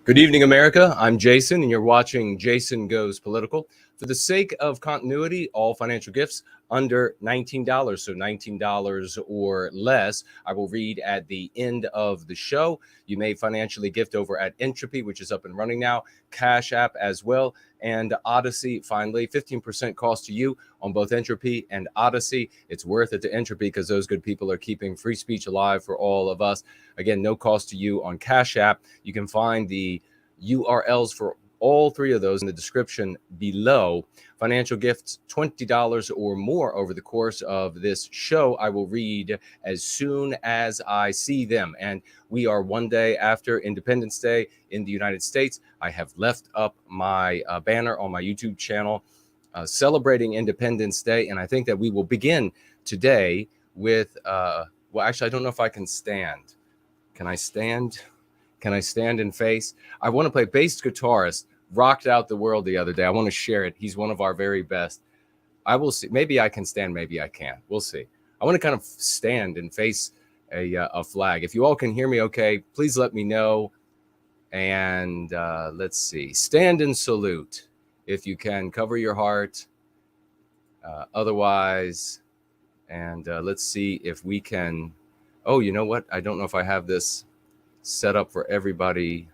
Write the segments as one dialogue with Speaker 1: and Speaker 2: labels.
Speaker 1: Good evening, America. I'm Jason, and you're watching Jason Goes Political. For the sake of continuity, all financial gifts under $19, so $19 or less, I will read at the end of the show. You may financially gift over at Entropy, which is up and running now, Cash App as well, and Odyssey, finally. 15% cost to you on both Entropy and Odyssey. It's worth it to Entropy because those good people are keeping free speech alive for all of us. Again, no cost to you on Cash App. You can find the URLs for all three of those in the description below. Financial gifts, $20 or more over the course of this show, I will read as soon as I see them. And we are one day after Independence Day in the United States. I have left up my banner on my YouTube channel celebrating Independence Day. And I think that we will begin today with, well, actually, I don't know if I can stand. Can I stand? Can I stand and face? I want to play bass guitarist. Rocked out the world the other day. I want to share it. He's one of our very best. I will see. Maybe I can stand. Maybe I can't. We'll see. I want to kind of stand and face a flag. If you all can hear me okay, please let me know. And let's see. Stand and salute. If you can, cover your heart. Otherwise, and let's see if we can. Oh, you know what? I don't know if I have this set up for everybody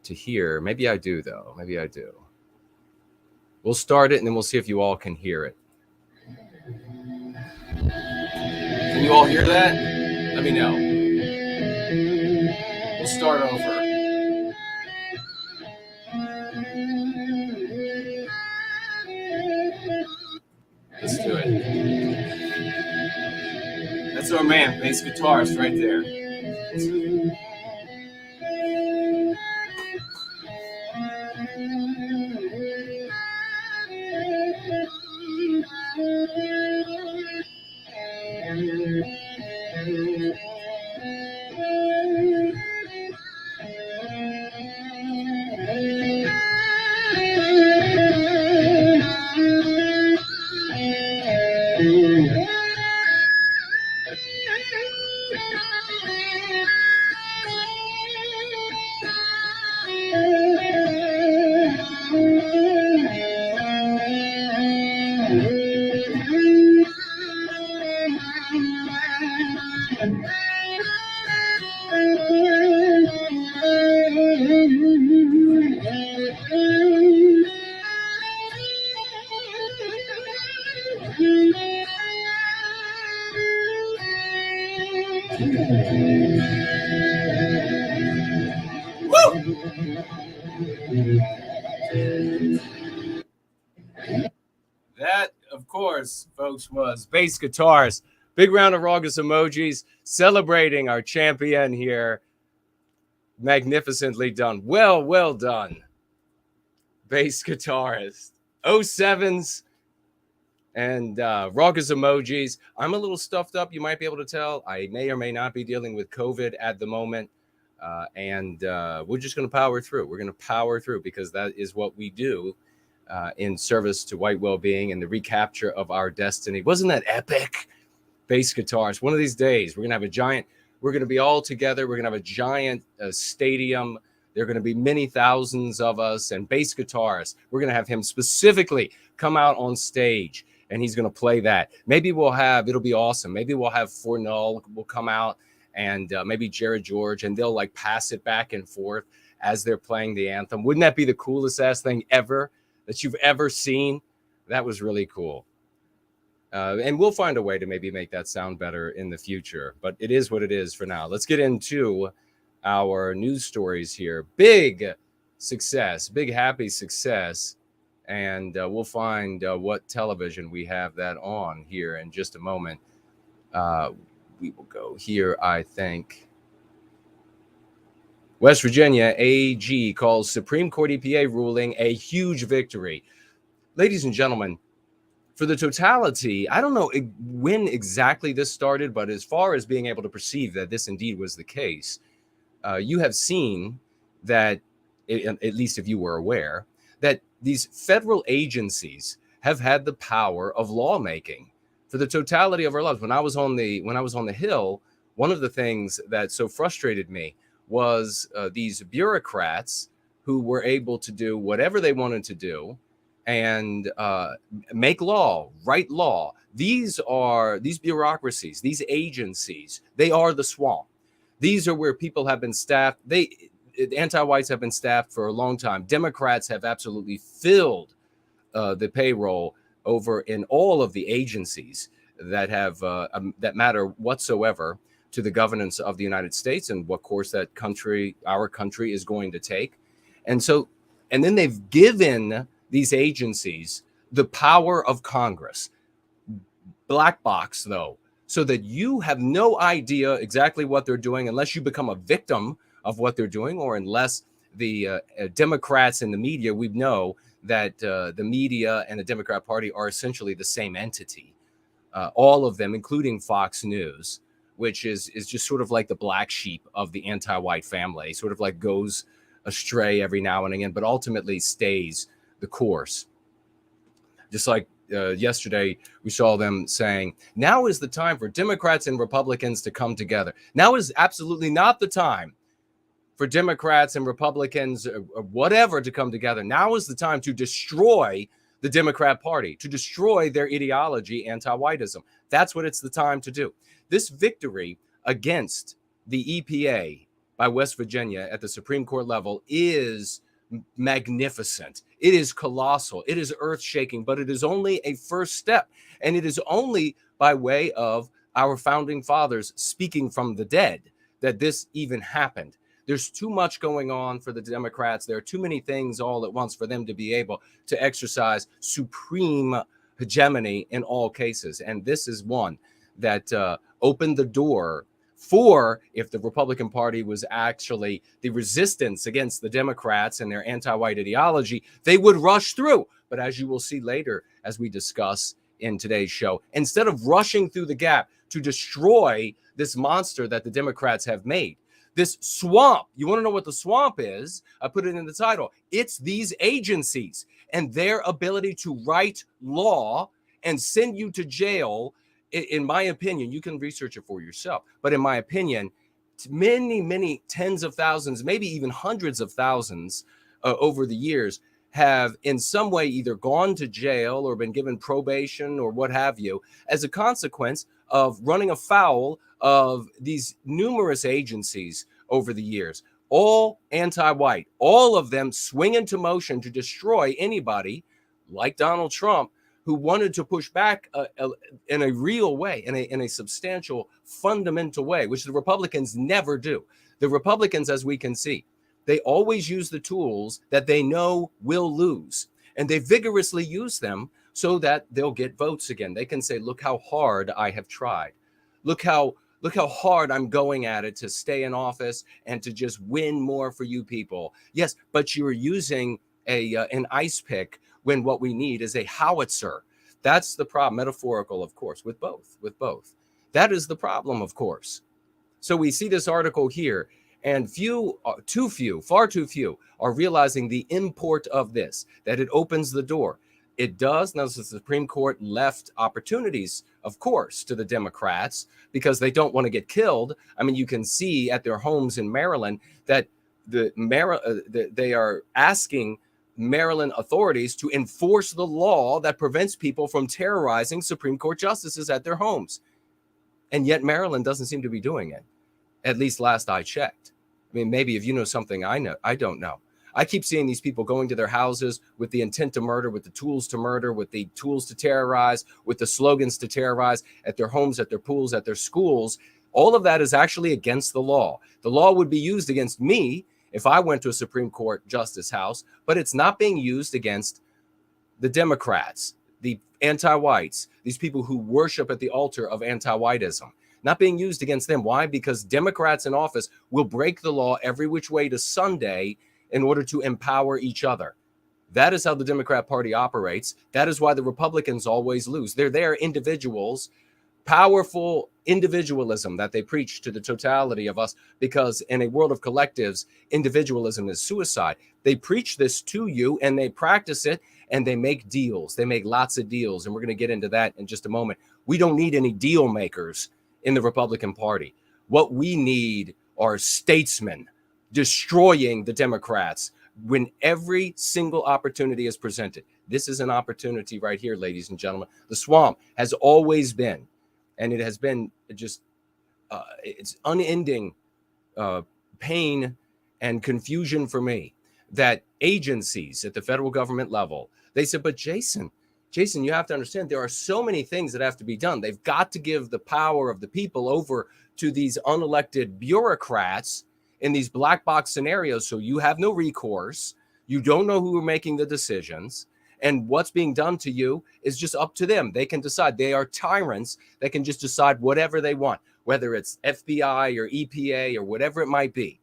Speaker 1: to hear. Maybe I do, though. Maybe I do. We'll start it, and then we'll see if you all can hear it. Can you all hear that? Let me know. We'll start over. Let's do it. That's our man, bass guitarist, right there. That, of course, folks, was bass guitarist. Big round of raucous emojis celebrating our champion here. Magnificently done. Well done. Bass guitarist. 07s and raucous emojis. I'm a little stuffed up. You might be able to tell. I may or may not be dealing with COVID at the moment. And we're just going to power through. We're going to power through because that is what we do in service to white well-being and the recapture of our destiny. Wasn't that epic? Bass guitars. One of these days, we're going to have a giant, we're going to be all together. We're going to have a giant stadium. There are going to be many thousands of us, and bass guitarists. We're going to have him specifically come out on stage, and he's going to play that. Maybe we'll have, it'll be awesome. Maybe we'll have Fornell will come out, and maybe Jared George, and they'll like pass it back and forth as they're playing the anthem. Wouldn't that be the coolest ass thing ever that you've ever seen? That was really cool. And we'll find a way to maybe make that sound better in the future, but it is what it is for now. Let's get into our news stories here. Big success, big happy success. And we'll find what television we have that on here in just a moment. We will go here, I think. West Virginia AG calls Supreme Court EPA ruling a huge victory. Ladies and gentlemen, for the totality, I don't know when exactly this started, but as far as being able to perceive that this indeed was the case, you have seen that, at least if you were aware, that these federal agencies have had the power of lawmaking for the totality of our lives. When I was on the Hill, one of the things that so frustrated me was these bureaucrats who were able to do whatever they wanted to do and make law, write law. These bureaucracies, these agencies, they are the swamp. These are where people have been staffed. Anti-whites have been staffed for a long time. Democrats have absolutely filled the payroll over in all of the agencies that have that matter whatsoever to the governance of the United States and what course our country is going to take. And then they've given these agencies the power of Congress, black box though, so that you have no idea exactly what they're doing unless you become a victim of what they're doing, or unless the Democrats and the media, we know that the media and the Democrat Party are essentially the same entity. All of them, including Fox News, which is just sort of like the black sheep of the anti-white family, sort of like goes astray every now and again, but ultimately stays the course. Just like yesterday, we saw them saying, now is the time for Democrats and Republicans to come together. Now is absolutely not the time for Democrats and Republicans or whatever to come together. Now is the time to destroy the Democrat Party, to destroy their ideology, anti-whiteism. That's what it's the time to do. This victory against the EPA by West Virginia at the Supreme Court level is magnificent. It is colossal. It is earth-shaking, but it is only a first step. And it is only by way of our founding fathers speaking from the dead that this even happened. There's too much going on for the Democrats. There are too many things all at once for them to be able to exercise supreme hegemony in all cases. And this is one that opened the door for, if the Republican Party was actually the resistance against the Democrats and their anti-white ideology, they would rush through. But as you will see later, as we discuss in today's show, instead of rushing through the gap to destroy this monster that the Democrats have made, this swamp, you want to know what the swamp is? I put it in the title. It's these agencies and their ability to write law and send you to jail. In my opinion, you can research it for yourself, but in my opinion, many tens of thousands, maybe even hundreds of thousands over the years have in some way either gone to jail or been given probation or what have you as a consequence of running afoul of these numerous agencies over the years, all anti-white, all of them swing into motion to destroy anybody like Donald Trump who wanted to push back in a real way, in a substantial, fundamental way, which the Republicans never do. The Republicans, as we can see, they always use the tools that they know will lose, and they vigorously use them so that they'll get votes again. They can say, look how hard I have tried. Look how hard I'm going at it to stay in office and to just win more for you people. Yes, but you're using an ice pick when what we need is a howitzer. That's the problem, metaphorical, of course, with both. That is the problem, of course. So we see this article here, and far too few are realizing the import of this, that it opens the door. It does. Now, the Supreme Court left opportunities, of course, to the Democrats because they don't want to get killed. I mean, you can see at their homes in Maryland that they are asking Maryland authorities to enforce the law that prevents people from terrorizing Supreme Court justices at their homes. And yet Maryland doesn't seem to be doing it, at least last I checked. I mean, maybe if you know something I don't know. I keep seeing these people going to their houses with the intent to murder, with the tools to murder, with the tools to terrorize, with the slogans to terrorize at their homes, at their pools, at their schools. All of that is actually against the law. The law would be used against me if I went to a Supreme Court justice house, but it's not being used against the Democrats, the anti-whites, these people who worship at the altar of anti-whiteism. Not being used against them. Why? Because Democrats in office will break the law every which way to Sunday in order to empower each other. That is how the Democrat Party operates. That is why the Republicans always lose. They're there, individuals, powerful individualism that they preach to the totality of us, because in a world of collectives, individualism is suicide. They preach this to you and they practice it and they make deals. They make lots of deals. And we're going to get into that in just a moment. We don't need any deal makers in the Republican Party. What we need are statesmen, destroying the Democrats when every single opportunity is presented. This is an opportunity right here, ladies and gentlemen. The swamp has always been, and it has been just, it's unending pain and confusion for me that agencies at the federal government level, they said, but Jason, you have to understand there are so many things that have to be done. They've got to give the power of the people over to these unelected bureaucrats in these black box scenarios. So you have no recourse. You don't know who are making the decisions. And what's being done to you is just up to them. They can decide. They are tyrants that can just decide whatever they want, whether it's FBI or EPA or whatever it might be.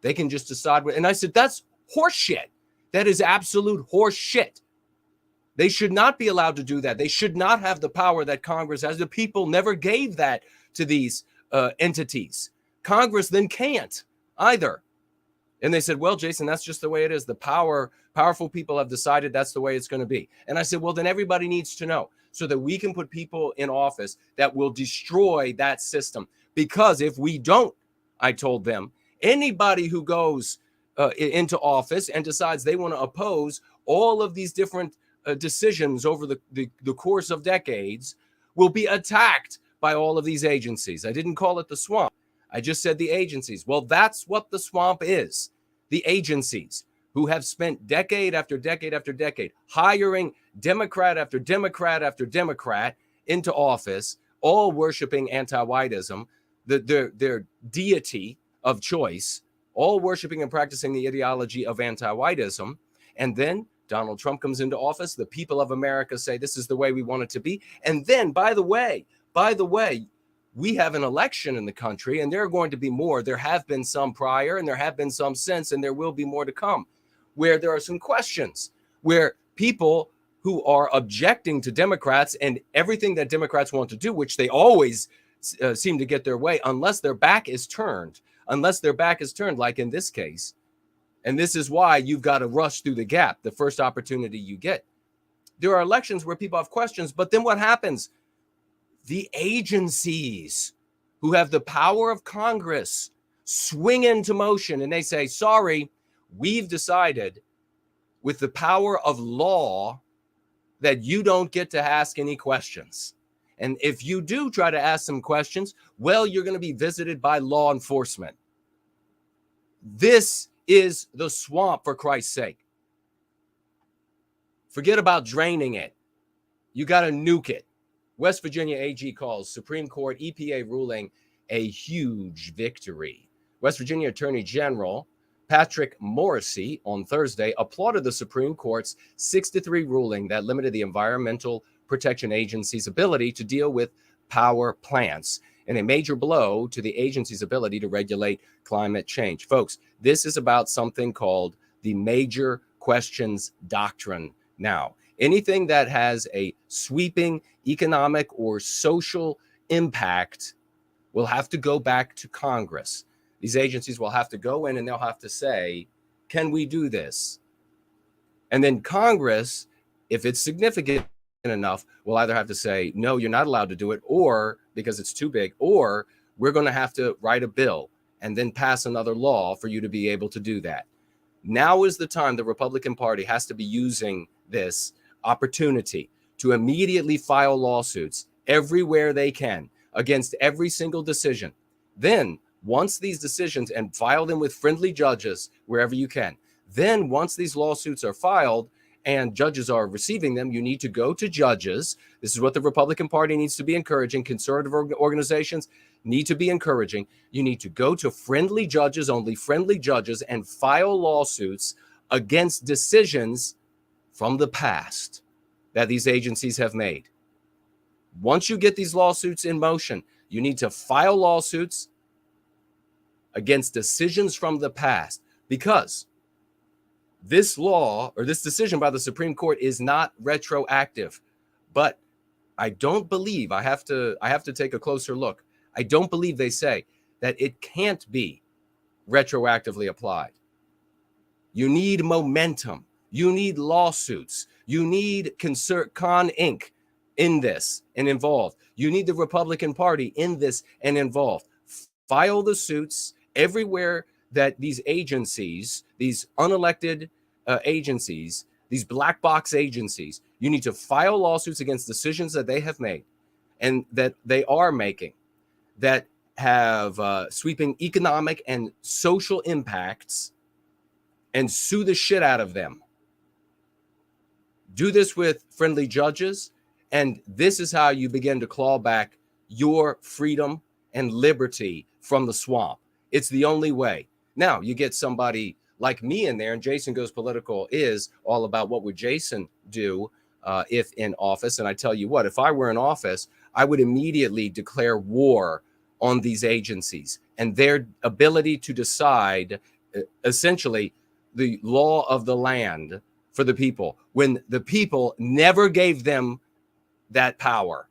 Speaker 1: They can just decide. And I said, that's horseshit. That is absolute horseshit. They should not be allowed to do that. They should not have the power that Congress has. The people never gave that to these entities. Congress then can't either. And they said, well, Jason, that's just the way it is. The powerful people have decided that's the way it's going to be. And I said, well, then everybody needs to know so that we can put people in office that will destroy that system. Because if we don't, I told them, anybody who goes into office and decides they want to oppose all of these different decisions over the course of decades will be attacked by all of these agencies. I didn't call it the swamp. I just said the agencies. Well, that's what the swamp is. The agencies who have spent decade after decade after decade hiring Democrat after Democrat after Democrat into office, all worshiping anti-whiteism, their deity of choice, all worshiping and practicing the ideology of anti-whiteism. And then Donald Trump comes into office. The people of America say this is the way we want it to be. And then, by the way, we have an election in the country, and there are going to be more. There have been some prior, and there have been some since, and there will be more to come, where there are some questions, where people who are objecting to Democrats and everything that Democrats want to do, which they always seem to get their way, unless their back is turned, like in this case. And this is why you've got to rush through the gap the first opportunity you get. There are elections where people have questions, but then what happens? The agencies who have the power of Congress swing into motion and they say, sorry, we've decided with the power of law that you don't get to ask any questions. And if you do try to ask some questions, well, you're going to be visited by law enforcement. This is the swamp, for Christ's sake. Forget about draining it. You got to nuke it. West Virginia AG calls Supreme Court EPA ruling a huge victory. West Virginia Attorney General Patrick Morrisey on Thursday applauded the Supreme Court's 6-3 ruling that limited the Environmental Protection Agency's ability to deal with power plants and a major blow to the agency's ability to regulate climate change. Folks, this is about something called the Major Questions Doctrine now. Anything that has a sweeping economic or social impact will have to go back to Congress. These agencies will have to go in and they'll have to say, can we do this? And then Congress, if it's significant enough, will either have to say, no, you're not allowed to do it, or because it's too big, or we're going to have to write a bill and then pass another law for you to be able to do that. Now is the time the Republican Party has to be using this opportunity to immediately file lawsuits everywhere they can against every single decision. Then once these decisions, and file them with friendly judges wherever you can. Then once these lawsuits are filed and judges are receiving them, you need to go to judges. This is what the Republican Party needs to be encouraging. Conservative organizations need to be encouraging. You need to go to friendly judges, only friendly judges, and file lawsuits against decisions from the past that these agencies have made. Once you get these lawsuits in motion, you need to file lawsuits against decisions from the past, because this law or this decision by the Supreme Court is not retroactive. But I don't believe, I have to take a closer look. I don't believe they say that it can't be retroactively applied. You need momentum. You need lawsuits. You need Con Inc. in this and involved. You need the Republican Party in this and involved. File the suits everywhere that these agencies, these unelected agencies, these black box agencies, you need to file lawsuits against decisions that they have made and that they are making that have sweeping economic and social impacts, and sue the shit out of them. Do this with friendly judges, and this is how you begin to claw back your freedom and liberty from the swamp. It's the only way. Now, you get somebody like me in there, and Jason Goes Political is all about what would Jason do if in office. And I tell you what, if I were in office, I would immediately declare war on these agencies and their ability to decide essentially the law of the land for the people when the people never gave them that power.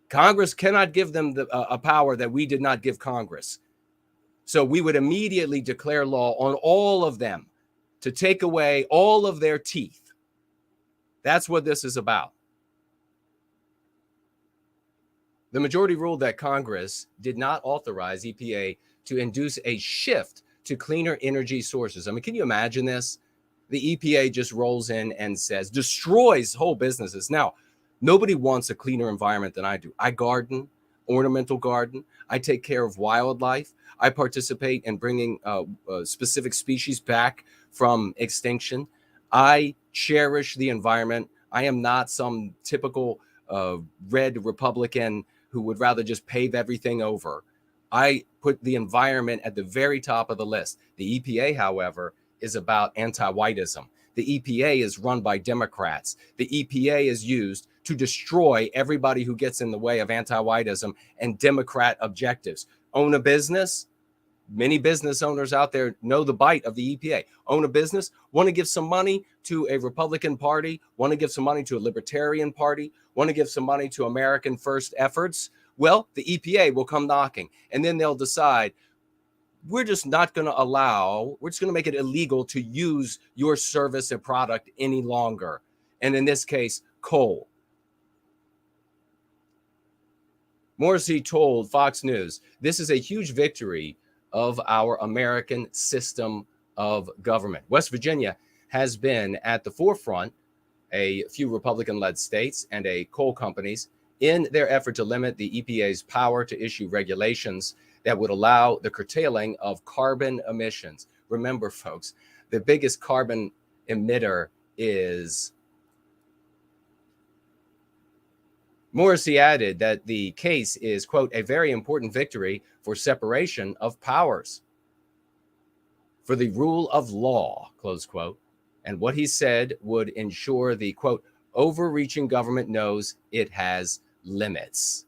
Speaker 1: Congress cannot give them a power that we did not give Congress. So we would immediately declare law on all of them to take away all of their teeth. That's what this is about. The majority ruled that Congress did not authorize EPA to induce a shift to cleaner energy sources. I mean, can you imagine this? The EPA just rolls in and says, destroys whole businesses. Now, nobody wants a cleaner environment than I do. I garden, ornamental garden. I take care of wildlife. I participate in bringing specific species back from extinction. I cherish the environment. I am not some typical red Republican who would rather just pave everything over. I put the environment at the very top of the list. The EPA, however, is about anti-whiteism. The EPA is run by Democrats. The EPA is used to destroy everybody who gets in the way of anti-whiteism and Democrat objectives. Own a business? Many business owners out there know the bite of the EPA. Own a business, want to give some money to a Republican Party, want to give some money to a Libertarian Party, want to give some money to American First efforts. Well, the EPA will come knocking, and then they'll decide, we're just not going to allow, we're just going to make it illegal to use your service and product any longer. And in this case, coal. Morrissey told Fox News, this is a huge victory of our American system of government. West Virginia has been at the forefront, a few Republican-led states and coal companies, in their effort to limit the EPA's power to issue regulations that would allow the curtailing of carbon emissions. Remember, folks, the biggest carbon emitter is... Morrissey added that the case is, quote, a very important victory for separation of powers, for the rule of law, close quote. And what he said would ensure the, quote, overreaching government knows it has limits.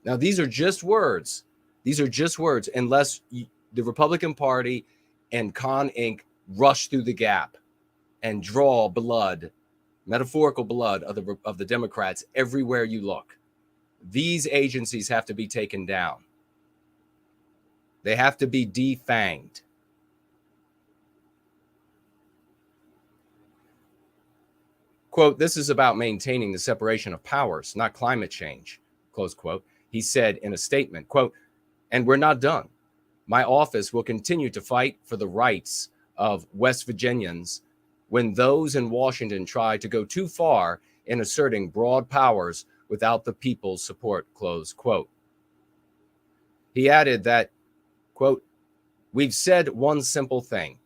Speaker 1: Now, these are just words. These are just words, unless the Republican Party and Con Inc. rush through the gap and draw blood, metaphorical blood of the Democrats everywhere you look. These agencies have to be taken down. They have to be defanged. Quote, this is about maintaining the separation of powers, not climate change, close quote. He said in a statement, quote, and we're not done. My office will continue to fight for the rights of West Virginians when those in Washington try to go too far in asserting broad powers without the people's support, close quote. He added that, quote, we've said one simple thing,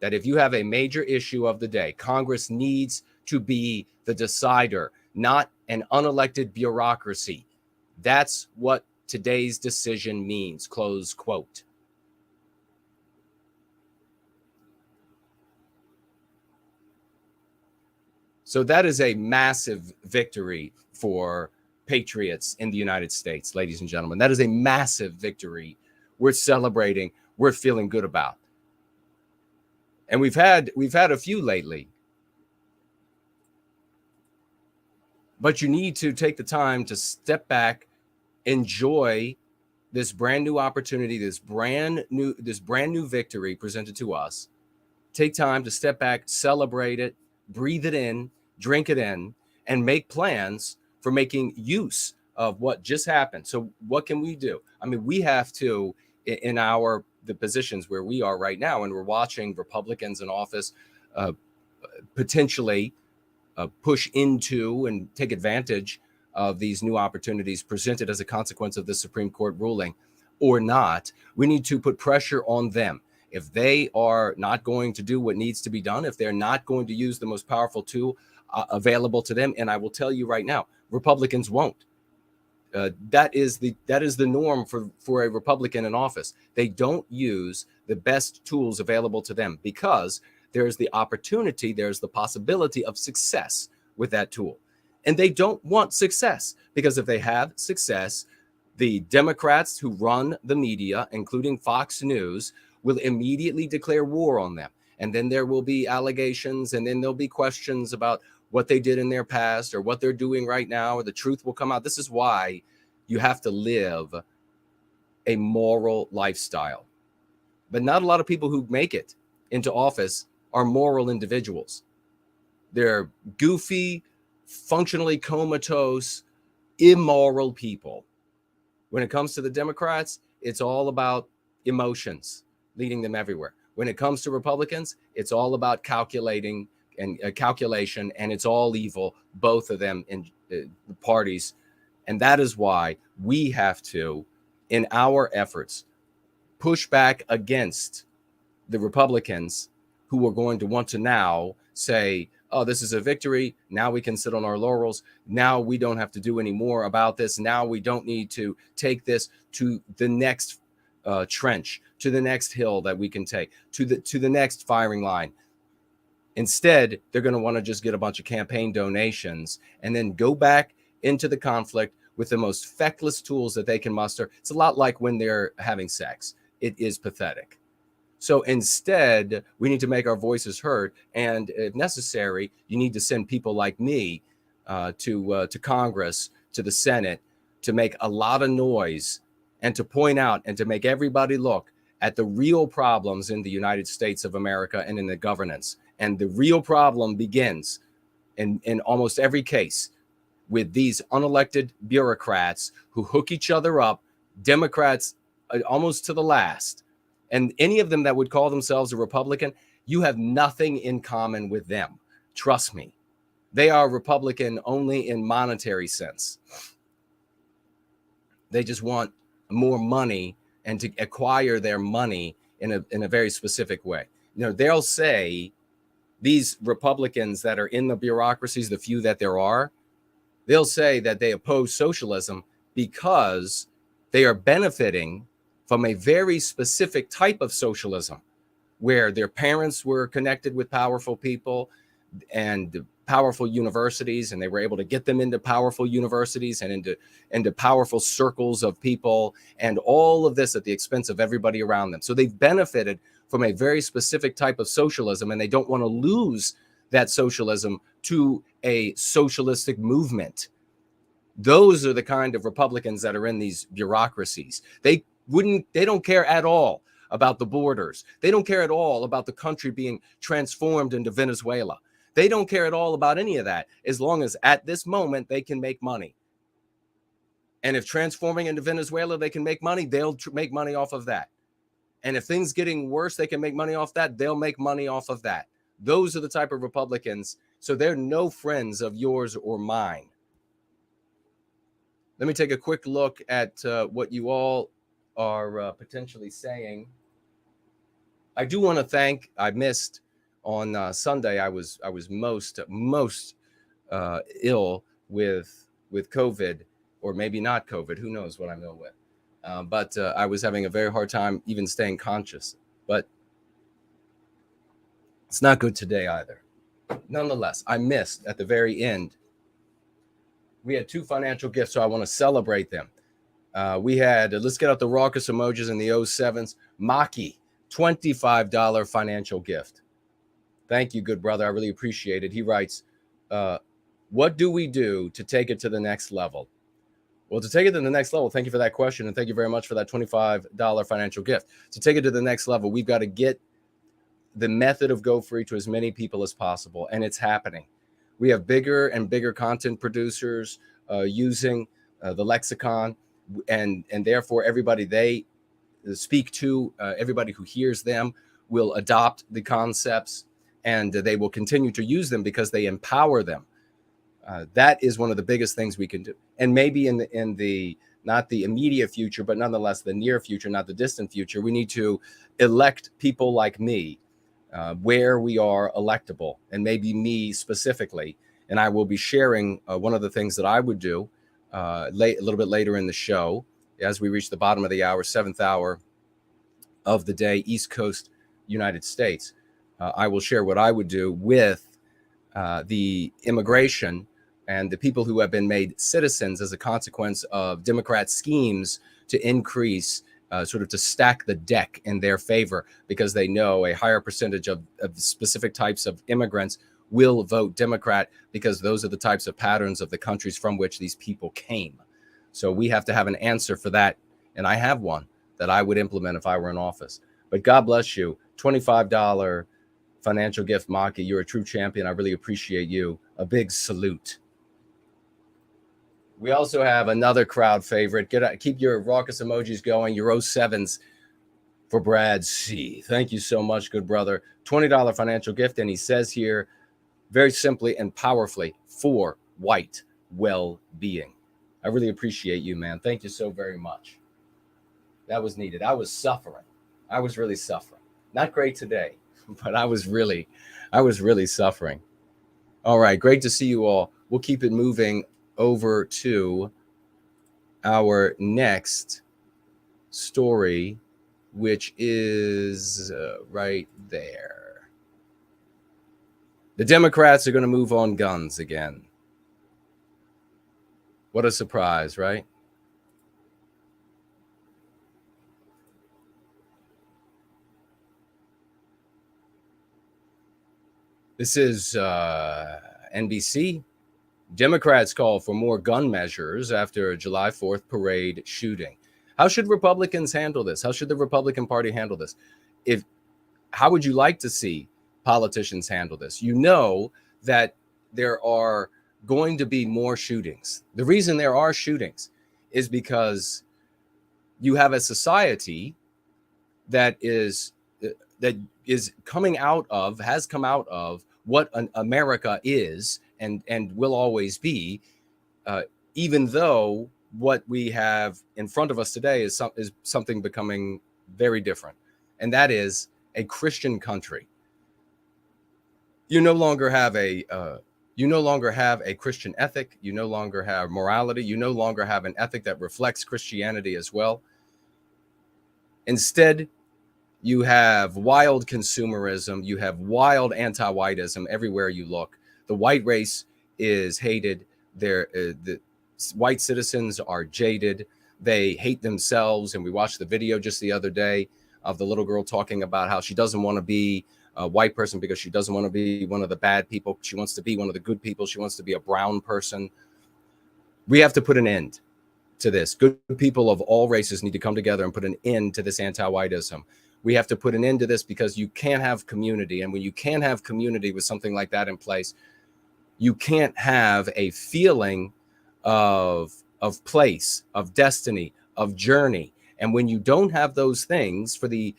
Speaker 1: that if you have a major issue of the day, Congress needs to be the decider, not an unelected bureaucracy. That's what today's decision means, close quote. So that is a massive victory for patriots in the United States, ladies and gentlemen. That is a massive victory we're celebrating, we're feeling good about. And we've had a few lately. But you need to take the time to step back, enjoy this brand new opportunity, this brand new victory presented to us. Take time to step back, celebrate it, breathe it in, drink it in, and make plans for making use of what just happened. So what can we do? I mean, we have to, in our the positions where we are right now, and we're watching Republicans in office potentially push into and take advantage of these new opportunities presented as a consequence of the Supreme Court ruling or not, we need to put pressure on them. If they are not going to do what needs to be done, if they're not going to use the most powerful tool available to them, and I will tell you right now, Republicans won't. That is the norm for a Republican in office. They don't use the best tools available to them because there's the opportunity, there's the possibility of success with that tool. And they don't want success because if they have success, the Democrats who run the media, including Fox News, will immediately declare war on them. And then there will be allegations, and then there'll be questions about what they did in their past or what they're doing right now, or the truth will come out. This is why you have to live a moral lifestyle. But not a lot of people who make it into office are moral individuals. They're goofy, functionally comatose, immoral people. When it comes to the Democrats, it's all about emotions leading them everywhere. When it comes to Republicans, it's all about calculation, and it's all evil, both of them in the parties. And that is why we have to, in our efforts, push back against the Republicans who are going to want to now say, oh, this is a victory. Now we can sit on our laurels. Now we don't have to do any more about this. Now we don't need to take this to the next trench, to the next hill that we can take, to the next firing line. Instead, they're going to want to just get a bunch of campaign donations and then go back into the conflict with the most feckless tools that they can muster. It's a lot like when they're having sex. It is pathetic. So instead, we need to make our voices heard. And if necessary, you need to send people like me to Congress, to the Senate, to make a lot of noise and to point out and to make everybody look at the real problems in the United States of America and in the governance. And the real problem begins in almost every case with these unelected bureaucrats who hook each other up, Democrats almost to the last. And any of them that would call themselves a Republican, you have nothing in common with them. Trust me. They are Republican only in monetary sense. They just want more money and to acquire their money in a very specific way. You know, they'll say, these Republicans that are in the bureaucracies, the few that there are, they'll say that they oppose socialism because they are benefiting from a very specific type of socialism where their parents were connected with powerful people and powerful universities, and they were able to get them into powerful universities and into powerful circles of people, and all of this at the expense of everybody around them. So they've benefited from a very specific type of socialism, and they don't want to lose that socialism to a socialistic movement. Those are the kind of Republicans that are in these bureaucracies. They don't care at all about the borders. They don't care at all about the country being transformed into Venezuela. They don't care at all about any of that, as long as at this moment they can make money. And if transforming into Venezuela, they can make money, they'll make money off of that. And if things getting worse, they can make money off that, they'll make money off of that. Those are the type of Republicans. So they're no friends of yours or mine. Let me take a quick look at what you all are potentially saying. I do want to thank, I missed on Sunday, I was most ill with COVID, or maybe not COVID, who knows what I'm ill with. But I was having a very hard time even staying conscious. But it's not good today either. Nonetheless, I missed at the very end. We had 2 financial gifts, so I want to celebrate them. We had, let's get out the raucous emojis in the 07s. Maki, $25 financial gift. Thank you, good brother. I really appreciate it. He writes, what do we do to take it to the next level? Well, to take it to the next level, thank you for that question. And thank you very much for that $25 financial gift. To take it to the next level, we've got to get the method of Go Free to as many people as possible. And it's happening. We have bigger and bigger content producers using the lexicon. And therefore, everybody, speak to. Everybody who hears them will adopt the concepts, and they will continue to use them because they empower them. That is one of the biggest things we can do. And maybe in the not the immediate future, but nonetheless the near future, not the distant future, we need to elect people like me where we are electable, and maybe me specifically. And I will be sharing one of the things that I would do a little bit later in the show as we reach the bottom of the hour, 7th hour of the day, East Coast, United States. I will share what I would do with the immigration and the people who have been made citizens as a consequence of Democrat schemes to increase, sort of to stack the deck in their favor, because they know a higher percentage of specific types of immigrants will vote Democrat, because those are the types of patterns of the countries from which these people came. So we have to have an answer for that. And I have one that I would implement if I were in office. But God bless you. $25 financial gift, Maki. You're a true champion. I really appreciate you. A big salute. We also have another crowd favorite. Keep your raucous emojis going. Your 07s for Brad C. Thank you so much, good brother. $20 financial gift. And he says here, very simply and powerfully, for white well-being. I really appreciate you, man. Thank you so very much. That was needed. I was suffering. I was really suffering. Not great today, but I was really suffering. All right. Great to see you all. We'll keep it moving over to our next story, which is right there. The Democrats are going to move on guns again. What a surprise, right? This is NBC. Democrats call for more gun measures after a July 4th parade shooting. How should Republicans handle this? How should the Republican Party handle this? How would you like to see politicians handle this? You know that there are going to be more shootings. The reason there are shootings is because you have a society that is coming out of, has come out of what America is and will always be, even though what we have in front of us today is something becoming very different, and that is a Christian country. You no longer have a Christian ethic. You no longer have morality. You no longer have an ethic that reflects Christianity as well. Instead, you have wild consumerism. You have wild anti-whiteism everywhere you look. The white race is hated. The white citizens are jaded. They hate themselves. And we watched the video just the other day of the little girl talking about how she doesn't want to be a white person because she doesn't want to be one of the bad people. She wants to be one of the good people. She wants to be a brown person. We have to put an end to this. Good people of all races need to come together and put an end to this anti-whiteism. We have to put an end to this because you can't have community. And when you can't have community with something like that in place, you can't have a feeling of place, of destiny, of journey. And when you don't have those things for the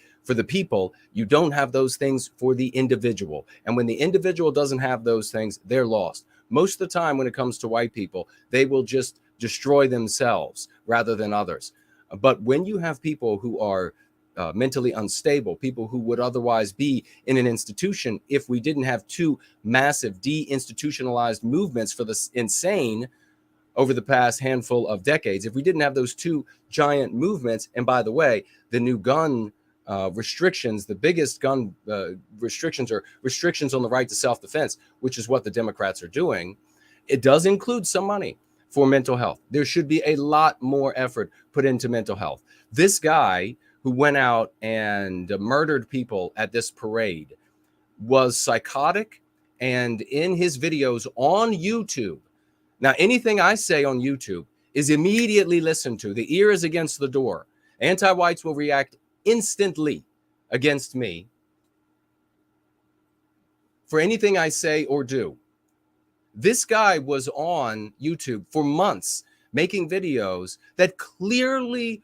Speaker 1: people, you don't have those things for the individual. And when the individual doesn't have those things, they're lost. Most of the time when it comes to white people, they will just destroy themselves rather than others. But when you have people who are mentally unstable, people who would otherwise be in an institution if we didn't have two massive deinstitutionalized movements for the insane over the past handful of decades, if we didn't have those two giant movements, and by the way, the new gun restrictions, the biggest gun restrictions are restrictions on the right to self-defense, which is what the Democrats are doing. It does include some money for mental health. There should be a lot more effort put into mental health. This guy who went out and murdered people at this parade was psychotic, and in his videos on YouTube, now anything I say on YouTube is immediately listened to. The ear is against the door. Anti-whites will react instantly against me for anything I say or do. This guy was on YouTube for months making videos that clearly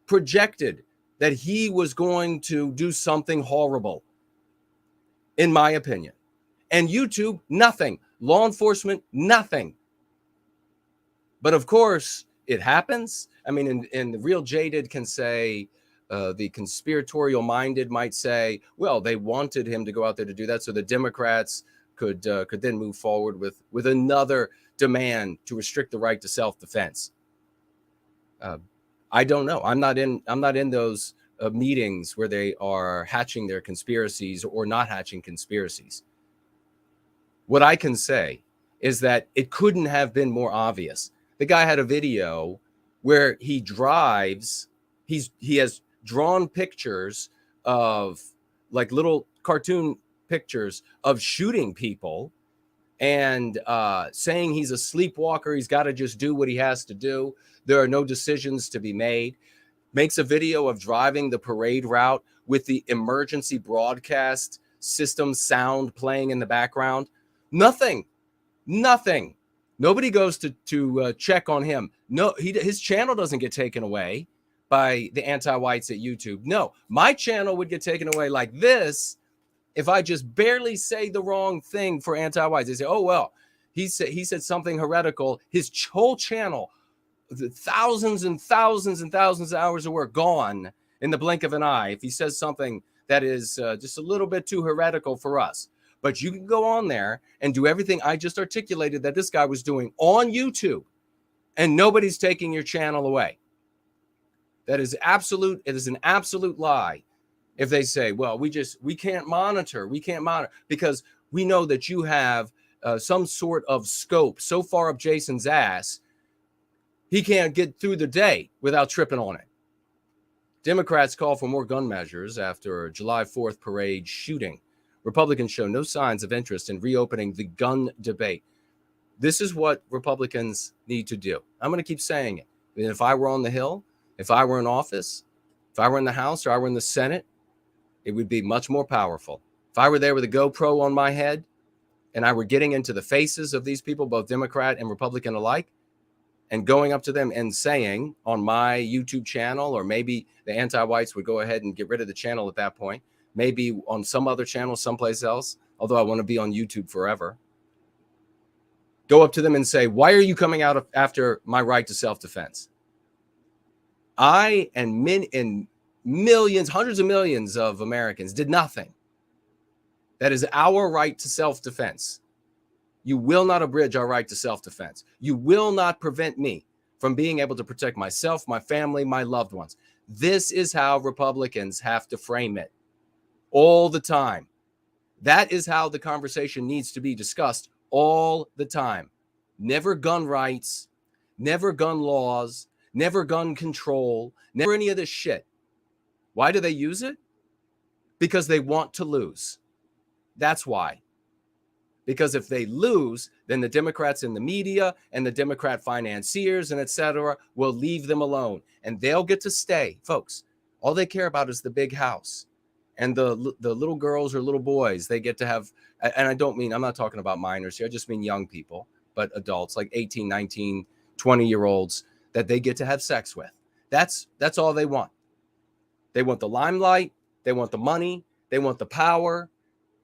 Speaker 1: projected that he was going to do something horrible, in my opinion. And YouTube, nothing. Law enforcement, nothing. But of course, it happens. I mean, and the real jaded can say, the conspiratorial minded might say, well, they wanted him to go out there to do that, so the Democrats could then move forward with another demand to restrict the right to self-defense. I don't know. I'm not in those meetings where they are hatching their conspiracies or not hatching conspiracies. What I can say is that it couldn't have been more obvious. The guy had a video where he drives. He has drawn pictures of, like, little cartoon pictures of shooting people, and saying he's a sleepwalker. He's got to just do what he has to do. There are no decisions to be made. Makes a video of driving the parade route with the emergency broadcast system sound playing in the background. Nothing. Nobody goes to check on him. No, his channel doesn't get taken away by the anti-whites at YouTube. No, my channel would get taken away like this if I just barely say the wrong thing for anti-whites. They say, oh, well, he said something heretical. His whole channel, the thousands and thousands and thousands of hours of work gone in the blink of an eye if he says something that is just a little bit too heretical for us. But you can go on there and do everything I just articulated that this guy was doing on YouTube, and nobody's taking your channel away. That is absolute. It is an absolute lie if they say, well, we can't monitor. We can't monitor because we know that you have some sort of scope so far up Jason's ass, he can't get through the day without tripping on it. Democrats call for more gun measures after July 4th parade shooting. Republicans show no signs of interest in reopening the gun debate. This is what Republicans need to do. I'm going to keep saying it. And if I were on the Hill, if I were in office, if I were in the House or I were in the Senate, it would be much more powerful. If I were there with a GoPro on my head and I were getting into the faces of these people, both Democrat and Republican alike, and going up to them and saying on my YouTube channel, or maybe the anti-whites would go ahead and get rid of the channel at that point, maybe on some other channel someplace else, although I want to be on YouTube forever. Go up to them and say, why are you coming out after my right to self-defense? I and millions, hundreds of millions of Americans did nothing. That is our right to self-defense. You will not abridge our right to self-defense. You will not prevent me from being able to protect myself, my family, my loved ones. This is how Republicans have to frame it all the time. That is how the conversation needs to be discussed all the time. Never gun rights, never gun laws, never gun control, never any of this shit. Why do they use it? Because they want to lose. That's why. Because if they lose, then the Democrats in the media and the Democrat financiers and etc. will leave them alone, and they'll get to stay. Folks, all they care about is the big house. And the little girls or little boys, they get to have, and I'm not talking about minors here, I just mean young people, but adults like 18, 19, 20-year-olds that they get to have sex with. That's all they want. They want the limelight, they want the money, they want the power.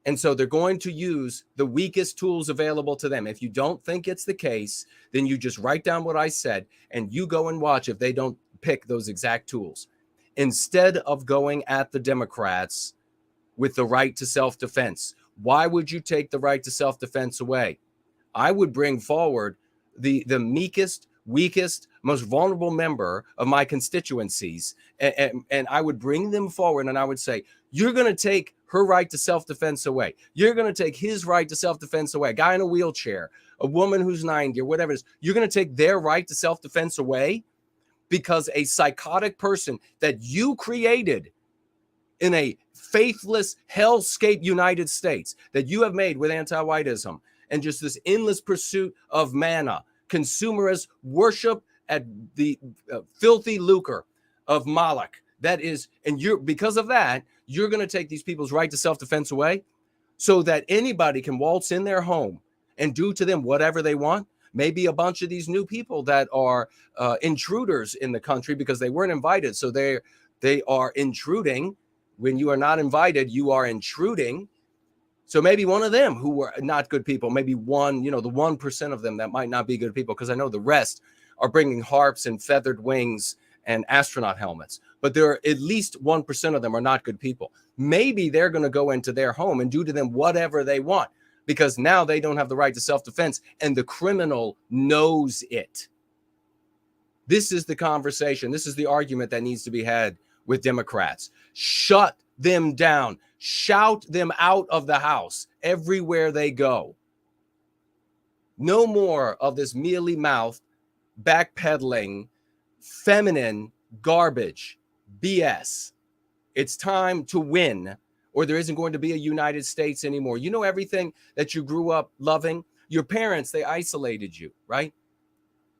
Speaker 1: And so they're going to use the weakest tools available to them. If you don't think it's the case, then you just write down what I said and you go and watch if they don't pick those exact tools. Instead of going at the Democrats with the right to self-defense, why would you take the right to self-defense away? I would bring forward the meekest, weakest, most vulnerable member of my constituencies, and I would bring them forward and I would say, you're going to take her right to self-defense away. You're going to take his right to self-defense away. A guy in a wheelchair, a woman who's 90 or whatever it is, you're going to take their right to self-defense away because a psychotic person that you created in a faithless hellscape United States that you have made with anti-whiteism and just this endless pursuit of manna, consumerist worship at the filthy lucre of Moloch. That is, and because of that, you're going to take these people's right to self-defense away so that anybody can waltz in their home and do to them whatever they want. Maybe a bunch of these new people that are intruders in the country because they weren't invited. So they're They are intruding. When you are not invited, you are intruding. So maybe one of them who were not good people, maybe one, the 1% of them that might not be good people, because I know the rest are bringing harps and feathered wings and astronaut helmets. But there are at least 1% of them are not good people. Maybe they're going to go into their home and do to them whatever they want, because now they don't have the right to self-defense, and the criminal knows it. This is the conversation. This is the argument that needs to be had with Democrats. Shut them down. Shout them out of the house everywhere they go. No more of this mealy-mouthed, backpedaling, feminine garbage, BS. It's time to win, or there isn't going to be a United States anymore. You know, everything that you grew up loving, your parents, they isolated you, right?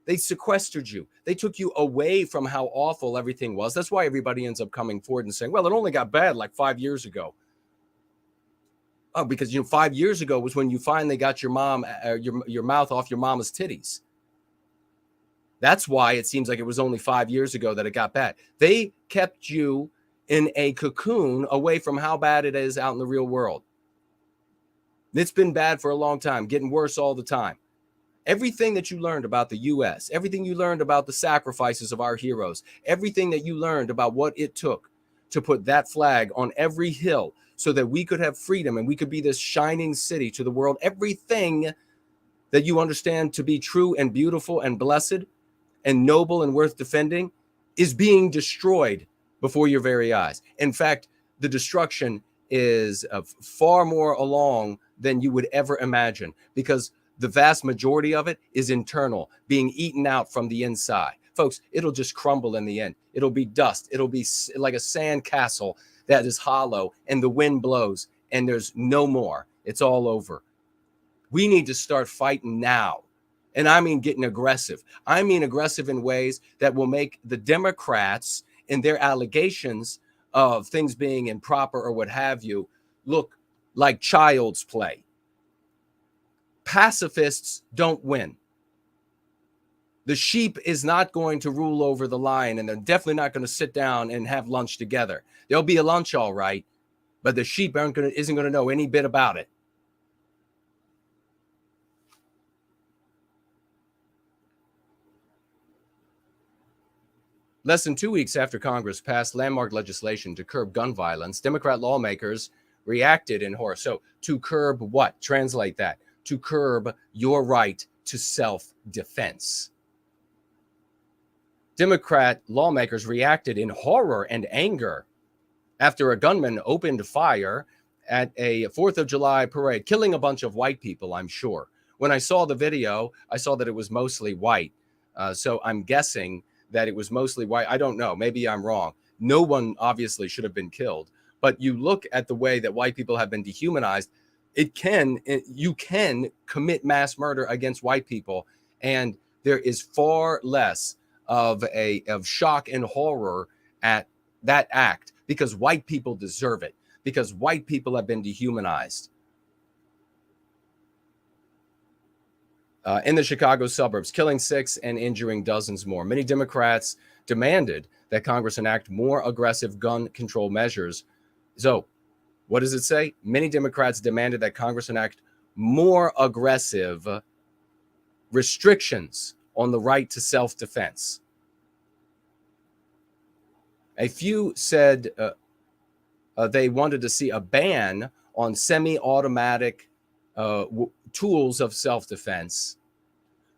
Speaker 1: They sequestered you. They took you away from how awful everything was. That's why everybody ends up coming forward and saying, well, it only got bad like 5 years ago. Oh, because 5 years ago was when you finally got your mom, your mouth off your mama's titties. That's why it seems like it was only 5 years ago that it got bad. They kept you in a cocoon away from how bad it is out in the real world. It's been bad for a long time, getting worse all the time. Everything that you learned about the U.S., everything you learned about the sacrifices of our heroes, everything that you learned about what it took to put that flag on every hill so that we could have freedom and we could be this shining city to the world, everything that you understand to be true and beautiful and blessed and noble and worth defending is being destroyed before your very eyes. In fact, the destruction is far more along than you would ever imagine, because the vast majority of it is internal, being eaten out from the inside. Folks, it'll just crumble in the end. It'll be dust. It'll be like a sand castle that is hollow, and the wind blows and there's no more. It's all over. We need to start fighting now. And I mean getting aggressive. I mean aggressive in ways that will make the Democrats and their allegations of things being improper or what have you look like child's play. Pacifists don't win. The sheep is not going to rule over the lion, and they're definitely not going to sit down and have lunch together. There'll be a lunch, all right, but the sheep isn't going to know any bit about it. Less than 2 weeks after Congress passed landmark legislation to curb gun violence, Democrat lawmakers reacted in horror. So to curb what? Translate that. To curb your right to self-defense. Democrat lawmakers reacted in horror and anger after a gunman opened fire at a 4th of July parade, killing a bunch of white people, I'm sure. When I saw the video, I saw that it was mostly white. So I'm guessing that it was mostly white. I don't know. Maybe I'm wrong. No one obviously should have been killed. But you look at the way that white people have been dehumanized, you can commit mass murder against white people, and there is far less of shock and horror at that act, because white people deserve it, because white people have been dehumanized. In the Chicago suburbs, killing 6 and injuring dozens more. Many Democrats demanded that Congress enact more aggressive gun control measures. So what does it say? Many Democrats demanded that Congress enact more aggressive restrictions on the right to self-defense. A few said they wanted to see a ban on semi-automatic tools of self-defense.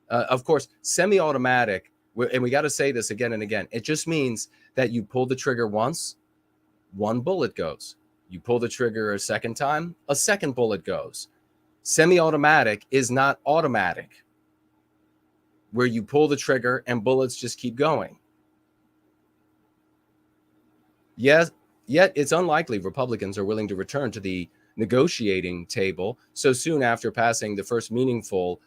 Speaker 1: Of course, semi-automatic, and we got to say this again and again, it just means that you pull the trigger once, one bullet goes. You pull the trigger a second time, a second bullet goes. Semi-automatic is not automatic, where you pull the trigger and bullets just keep going. Yes, yet it's unlikely Republicans are willing to return to the negotiating table so soon after passing the first meaningful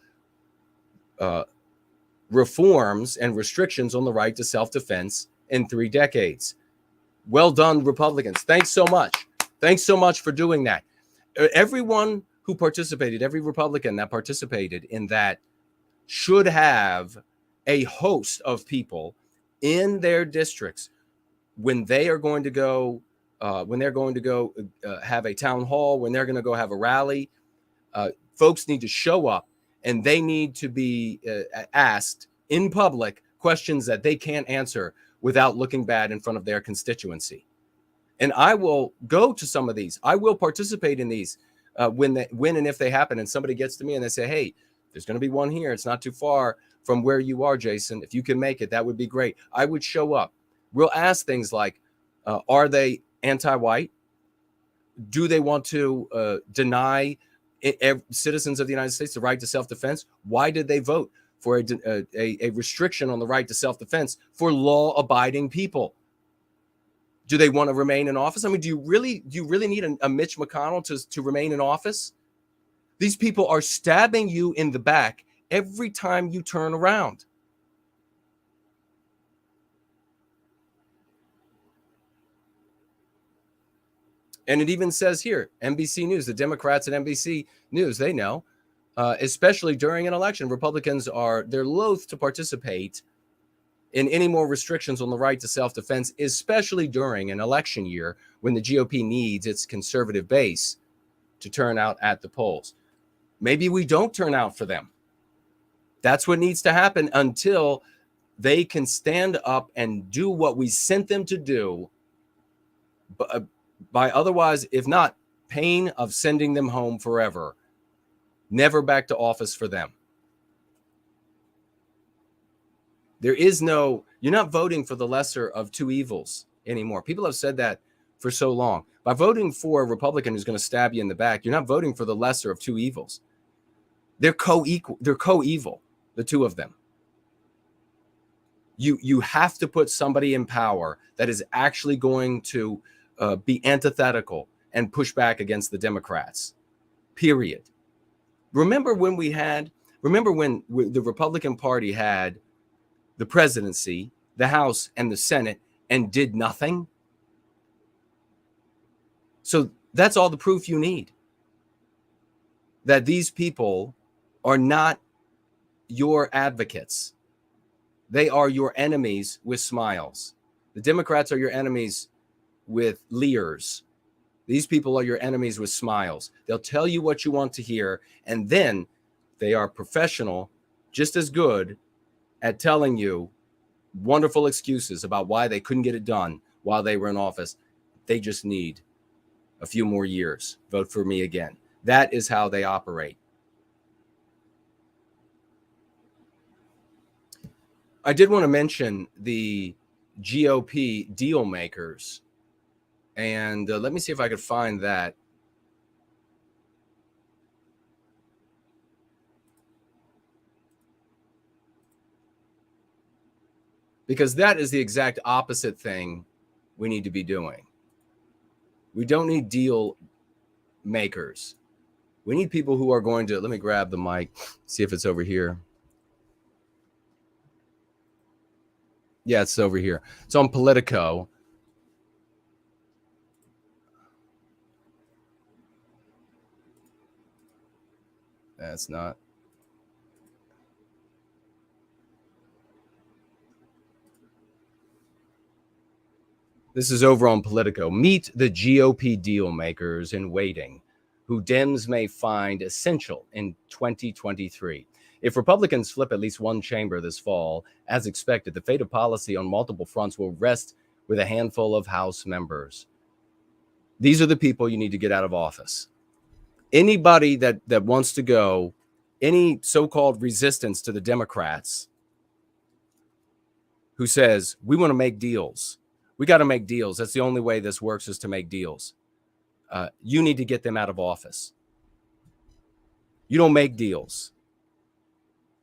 Speaker 1: reforms and restrictions on the right to self-defense in 3 decades. Well done, Republicans. Thanks so much. Thanks so much for doing that. Everyone who participated, every Republican that participated in that should have a host of people in their districts when they are going to go, have a town hall, when they're going to go have a rally, folks need to show up, and they need to be asked in public questions that they can't answer without looking bad in front of their constituency. And I will go to some of these. I will participate in these when and if they happen. And somebody gets to me and they say, hey, there's going to be one here. It's not too far from where you are, Jason. If you can make it, that would be great. I would show up. We'll ask things like, are they anti-white? Do they want to deny citizens of the United States the right to self-defense? Why did they vote for a restriction on the right to self-defense for law-abiding people? Do they want to remain in office? I mean, do you really need a Mitch McConnell to remain in office? These people are stabbing you in the back every time you turn around. And it even says here, NBC News, the Democrats at NBC News, they know, especially during an election, Republicans they're loath to participate in any more restrictions on the right to self-defense, especially during an election year when the GOP needs its conservative base to turn out at the polls. Maybe we don't turn out for them. That's what needs to happen until they can stand up and do what we sent them to do, by otherwise, if not, pain of sending them home forever. Never back to office for them. You're not voting for the lesser of two evils anymore. People have said that for so long. By voting for a Republican who's going to stab you in the back, you're not voting for the lesser of two evils. They're co-equal. They're co-evil, the two of them. You have to put somebody in power that is actually going to be antithetical and push back against the Democrats, period. Remember when the Republican Party had the presidency, the House, and the Senate and did nothing? So that's all the proof you need that these people are not your advocates. They are your enemies with smiles. The Democrats are your enemies with leers. These people are your enemies with smiles. They'll tell you what you want to hear, and then they are professional, just as good at telling you wonderful excuses about why they couldn't get it done while they were in office. They just need a few more years. Vote for me again. That is how they operate. I did want to mention the GOP deal makers. And let me see if I could find that. Because that is the exact opposite thing we need to be doing. We don't need deal makers. We need people who are going to, let me grab the mic, see if it's over here. Yeah, it's over here. It's on Politico. That's not. This is over on Politico. Meet the GOP deal makers in waiting, who Dems may find essential in 2023. If Republicans flip at least one chamber this fall, as expected, the fate of policy on multiple fronts will rest with a handful of House members. These are the people you need to get out of office. Anybody that wants to go, any so-called resistance to the Democrats who says, we want to make deals. We got to make deals. That's the only way this works, is to make deals. You need to get them out of office. You don't make deals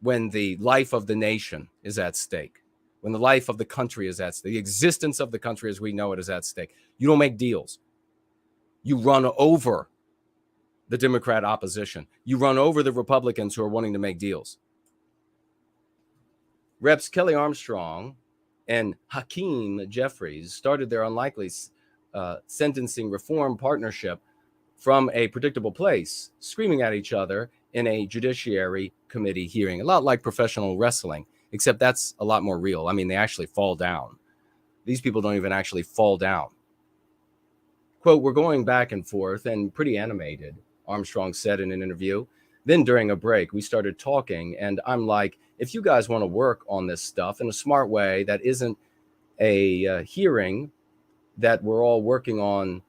Speaker 1: when the life of the nation is at stake, when the life of the country is at stake, the existence of the country as we know it is at stake. You don't make deals. You run over the Democrat opposition. You run over the Republicans who are wanting to make deals. Reps Kelly Armstrong and Hakeem Jeffries started their unlikely sentencing reform partnership from a predictable place, screaming at each other in a Judiciary Committee hearing, a lot like professional wrestling, except that's a lot more real. I mean, they actually fall down. These people don't even actually fall down. Quote, we're going back and forth and pretty animated, Armstrong said in an interview. Then during a break, we started talking, and I'm like, if you guys want to work on this stuff in a smart way that isn't a hearing that we're all working on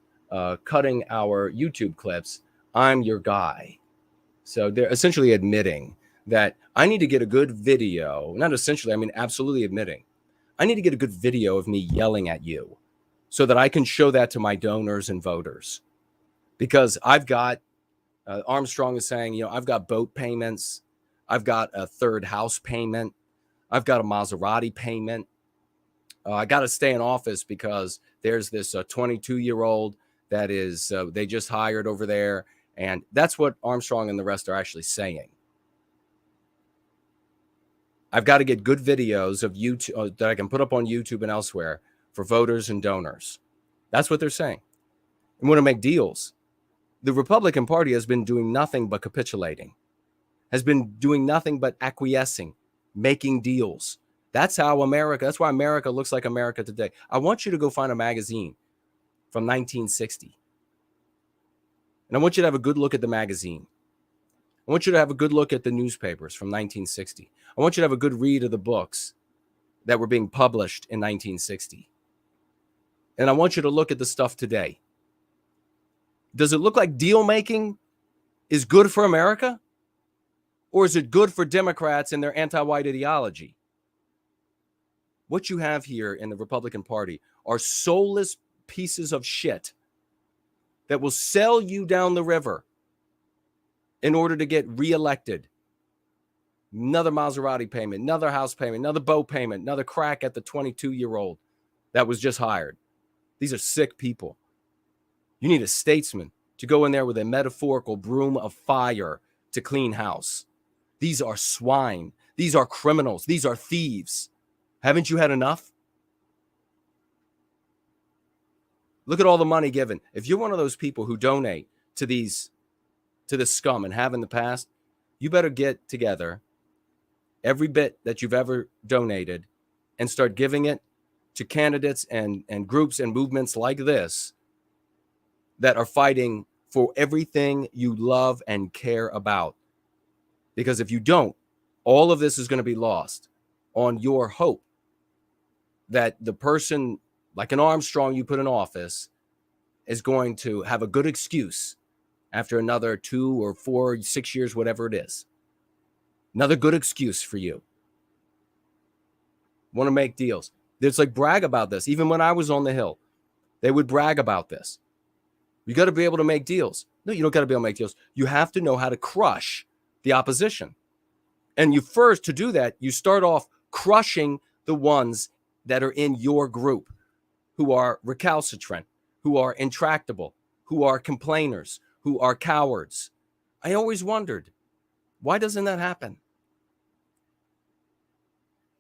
Speaker 1: cutting our YouTube clips, I'm your guy. So they're essentially admitting that I need to get a good video, not essentially, I mean, absolutely admitting, I need to get a good video of me yelling at you so that I can show that to my donors and voters. Because I've got, Armstrong is saying, you know, I've got boat payments, I've got a third house payment, I've got a Maserati payment. I got to stay in office because there's this 22-year-old that is, they just hired over there. And that's what Armstrong and the rest are actually saying. I've got to get good videos of YouTube that I can put up on YouTube and elsewhere for voters and donors. That's what they're saying. And want to make deals. The Republican Party has been doing nothing but capitulating, has been doing nothing but acquiescing, making deals. That's how America, that's why America looks like America today. I want you to go find a magazine from 1960. And I want you to have a good look at the magazine. I want you to have a good look at the newspapers from 1960. I want you to have a good read of the books that were being published in 1960. And I want you to look at the stuff today. Does it look like deal making is good for America? Or is it good for Democrats and their anti-white ideology? What you have here in the Republican Party are soulless pieces of shit that will sell you down the river in order to get reelected. Another Maserati payment, another house payment, another boat payment, another crack at the 22-year-old that was just hired. These are sick people. You need a statesman to go in there with a metaphorical broom of fire to clean house. These are swine. These are criminals. These are thieves. Haven't you had enough? Look at all the money given. If you're one of those people who donate to this scum and have in the past, you better get together every bit that you've ever donated and start giving it to candidates and groups and movements like this that are fighting for everything you love and care about. Because if you don't, all of this is going to be lost on your hope that the person like an Armstrong you put in office is going to have a good excuse after another 2 or 4, 6 years, whatever it is. Another good excuse for you. Want to make deals. It's like brag about this. Even when I was on the Hill, they would brag about this. You got to be able to make deals. No, you don't got to be able to make deals. You have to know how to crush the opposition. And you first, to do that, you start off crushing the ones that are in your group, who are recalcitrant, who are intractable, who are complainers, who are cowards. I always wondered, why doesn't that happen?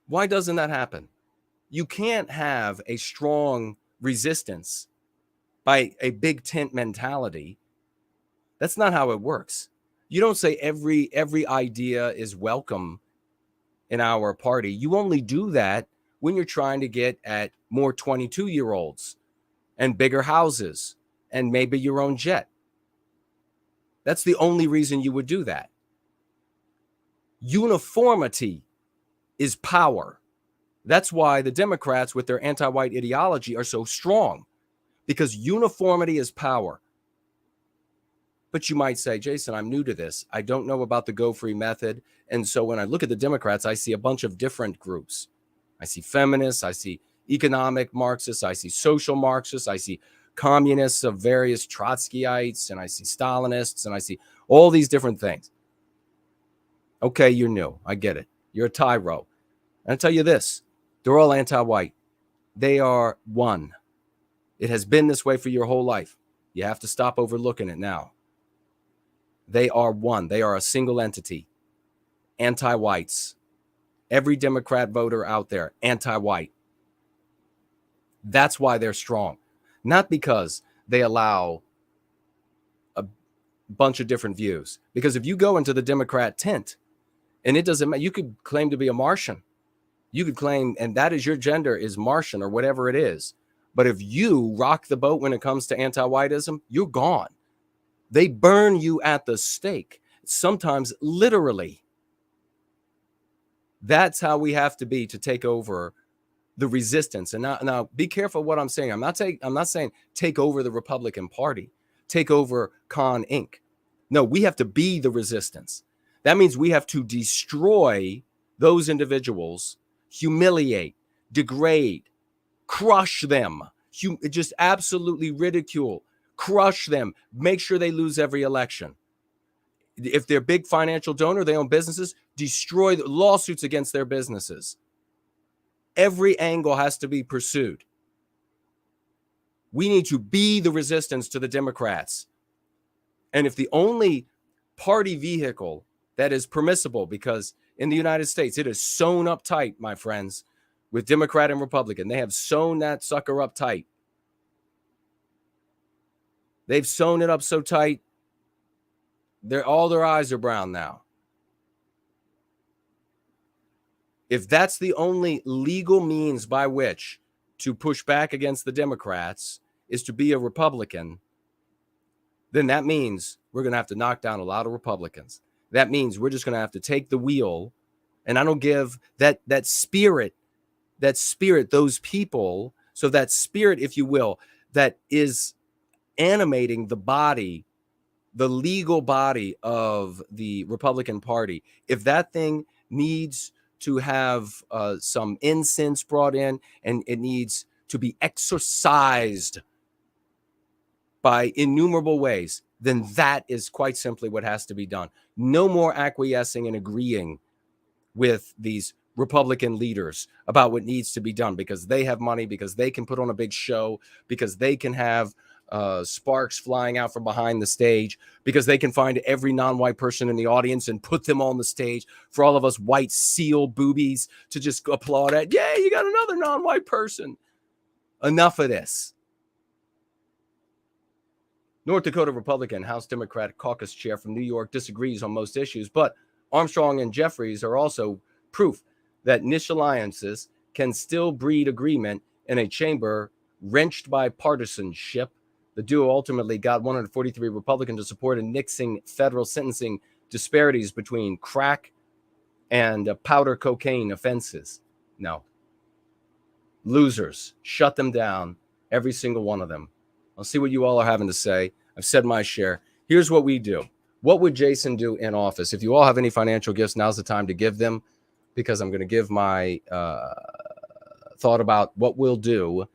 Speaker 1: Why doesn't that happen? You can't have a strong resistance by a big tent mentality. That's not how it works. You don't say every idea is welcome in our party. You only do that when you're trying to get at more 22-year-olds and bigger houses and maybe your own jet. That's the only reason you would do that. Uniformity is power. That's why the Democrats with their anti-white ideology are so strong, because uniformity is power. But you might say, Jason, I'm new to this. I don't know about the Go Free method. And so when I look at the Democrats, I see a bunch of different groups. I see feminists, I see economic Marxists, I see social Marxists, I see communists of various Trotskyites, and I see Stalinists, and I see all these different things. Okay, you're new. I get it. You're a tyro. And I'll tell you this, they're all anti-white. They are one. It has been this way for your whole life. You have to stop overlooking it now. They are one. They are a single entity. Anti-whites. Every Democrat voter out there, anti-white. That's why they're strong. Not because they allow a bunch of different views. Because if you go into the Democrat tent, and it doesn't matter, you could claim to be a Martian. You could claim, and that is your gender is Martian or whatever it is. But if you rock the boat when it comes to anti-whiteism, you're gone. They burn you at the stake, sometimes literally. That's how we have to be to take over the resistance. And now be careful what I'm saying. I'm not saying take over the Republican Party, take over Con Inc. No, we have to be the resistance. That means we have to destroy those individuals, humiliate, degrade, crush them, just absolutely ridicule, crush them, make sure they lose every election. If they're big financial donor, they own businesses, destroy the lawsuits against their businesses. Every angle has to be pursued. We need to be the resistance to the Democrats. And if the only party vehicle that is permissible, because in the United States, it is sewn up tight, my friends, with Democrat and Republican. They have sewn that sucker up tight. They've sewn it up so tight, all their eyes are brown now. If that's the only legal means by which to push back against the Democrats is to be a Republican, then that means we're going to have to knock down a lot of Republicans. That means we're just going to have to take the wheel. And I don't give that spirit, those people. So that spirit, if you will, that is animating the body, the legal body of the Republican Party. If that thing needs to have some incense brought in, and it needs to be exorcised by innumerable ways, then that is quite simply what has to be done. No more acquiescing and agreeing with these Republican leaders about what needs to be done because they have money, because they can put on a big show, because they can have sparks flying out from behind the stage, because they can find every non-white person in the audience and put them on the stage for all of us white seal boobies to just applaud at. Yeah, you got another non-white person. Enough of this. North Dakota Republican House Democratic Caucus Chair from New York disagrees on most issues, but Armstrong and Jeffries are also proof that niche alliances can still breed agreement in a chamber wrenched by partisanship. The duo ultimately got 143 Republicans to support in nixing federal sentencing disparities between crack and powder cocaine offenses. No. Losers. Shut them down. Every single one of them. I'll see what you all are having to say. I've said my share. Here's what we do. What would Jason do in office? If you all have any financial gifts, now's the time to give them, because I'm going to give my thought about what we'll do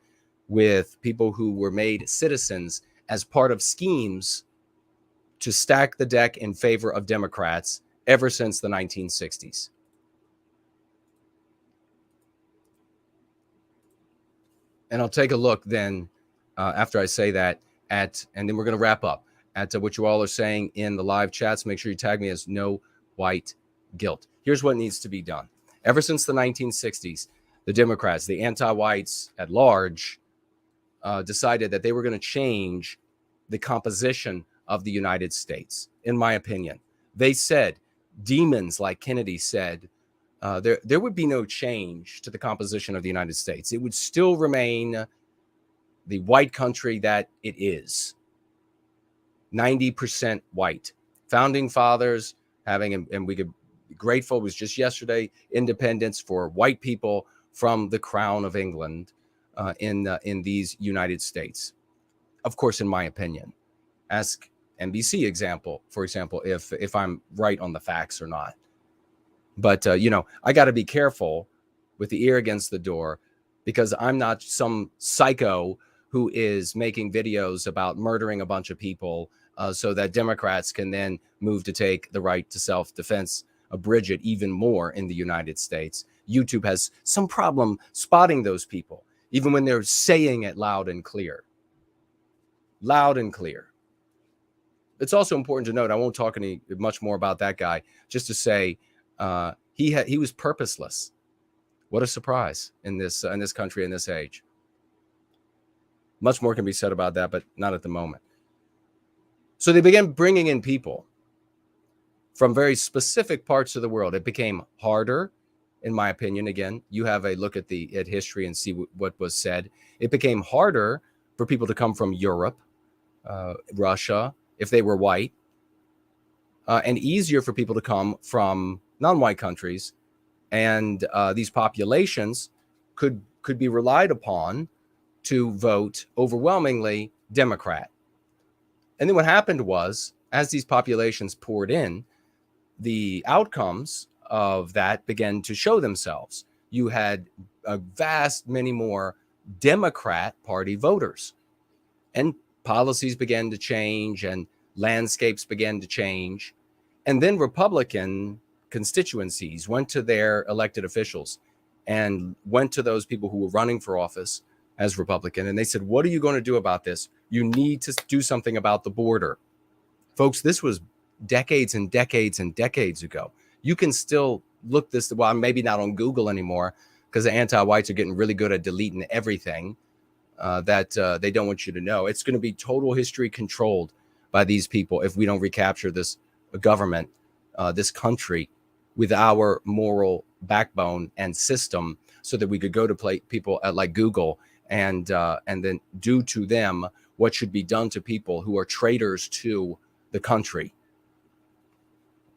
Speaker 1: with people who were made citizens as part of schemes to stack the deck in favor of Democrats ever since the 1960s. And I'll take a look then after I say that and then we're going to wrap up at what you all are saying in the live chats. Make sure you tag me as No White Guilt. Here's what needs to be done. Ever since the 1960s, the Democrats, the anti-whites at large, decided that they were going to change the composition of the United States, in my opinion. They said, demons like Kennedy said, there would be no change to the composition of the United States. It would still remain the white country that it is. 90% white. Founding fathers having, and we could be grateful, it was just yesterday, independence for white people from the Crown of England in these United States. Of course, in my opinion. Ask NBC for example, if I'm right on the facts or not. But, I got to be careful with the ear against the door, because I'm not some psycho who is making videos about murdering a bunch of people so that Democrats can then move to take the right to self-defense, abridge it even more in the United States. YouTube has some problem spotting those people, even when they're saying it loud and clear. Loud and clear. It's also important to note, I won't talk much more about that guy, just to say he was purposeless. What a surprise in this country, in this age. Much more can be said about that, but not at the moment. So they began bringing in people from very specific parts of the world. It became harder in my opinion. Again, you have a look at history and see what was said. It became harder for people to come from Europe, Russia, if they were white, and easier for people to come from non-white countries. And these populations could be relied upon to vote overwhelmingly Democrat. And then what happened was, as these populations poured in, the outcomes of that began to show themselves. You had a vast many more Democrat Party voters, and policies began to change and landscapes began to change. And then Republican constituencies went to their elected officials and went to those people who were running for office as Republican. And they said, what are you going to do about this? You need to do something about the border. Folks, this was decades and decades and decades ago. You can still look this, well, maybe not on Google anymore, because the anti-whites are getting really good at deleting everything that they don't want you to know. It's going to be total history controlled by these people if we don't recapture this government, this country, with our moral backbone and system, so that we could go to people like Google and then do to them what should be done to people who are traitors to the country.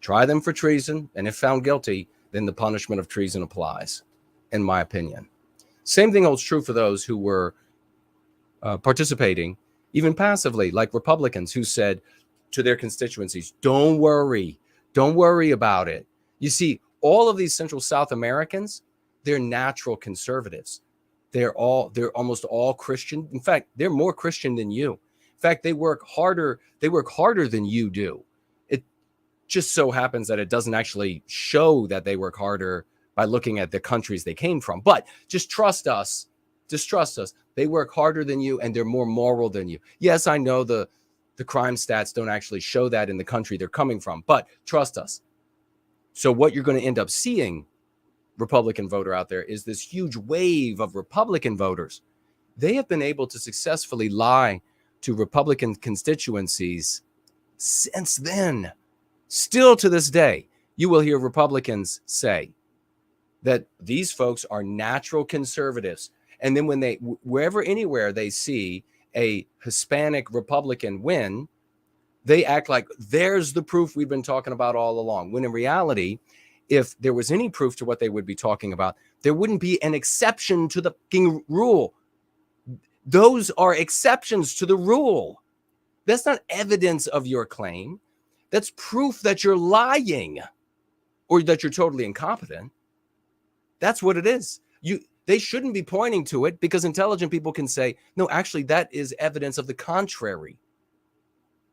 Speaker 1: Try them for treason, and if found guilty, then the punishment of treason applies, in my opinion. Same thing holds true for those who were participating, even passively, like Republicans who said to their constituencies, don't worry about it. You see, all of these Central South Americans, they're natural conservatives. They're almost all Christian. In fact, they're more Christian than you. In fact, they work harder than you do. It just so happens that it doesn't actually show that they work harder by looking at the countries they came from. But just trust us. They work harder than you, and they're more moral than you. Yes, I know the crime stats don't actually show that in the country they're coming from, but trust us. So what you're going to end up seeing, Republican voter out there, is this huge wave of Republican voters. They have been able to successfully lie to Republican constituencies since then. Still to this day, you will hear Republicans say that these folks are natural conservatives. And then when anywhere they see a Hispanic Republican win, they act like there's the proof we've been talking about all along. When in reality, if there was any proof to what they would be talking about, there wouldn't be an exception to the fucking rule. Those are exceptions to the rule. That's not evidence of your claim. That's proof that you're lying or that you're totally incompetent. That's what it is. They shouldn't be pointing to it, because intelligent people can say, no, actually, that is evidence of the contrary.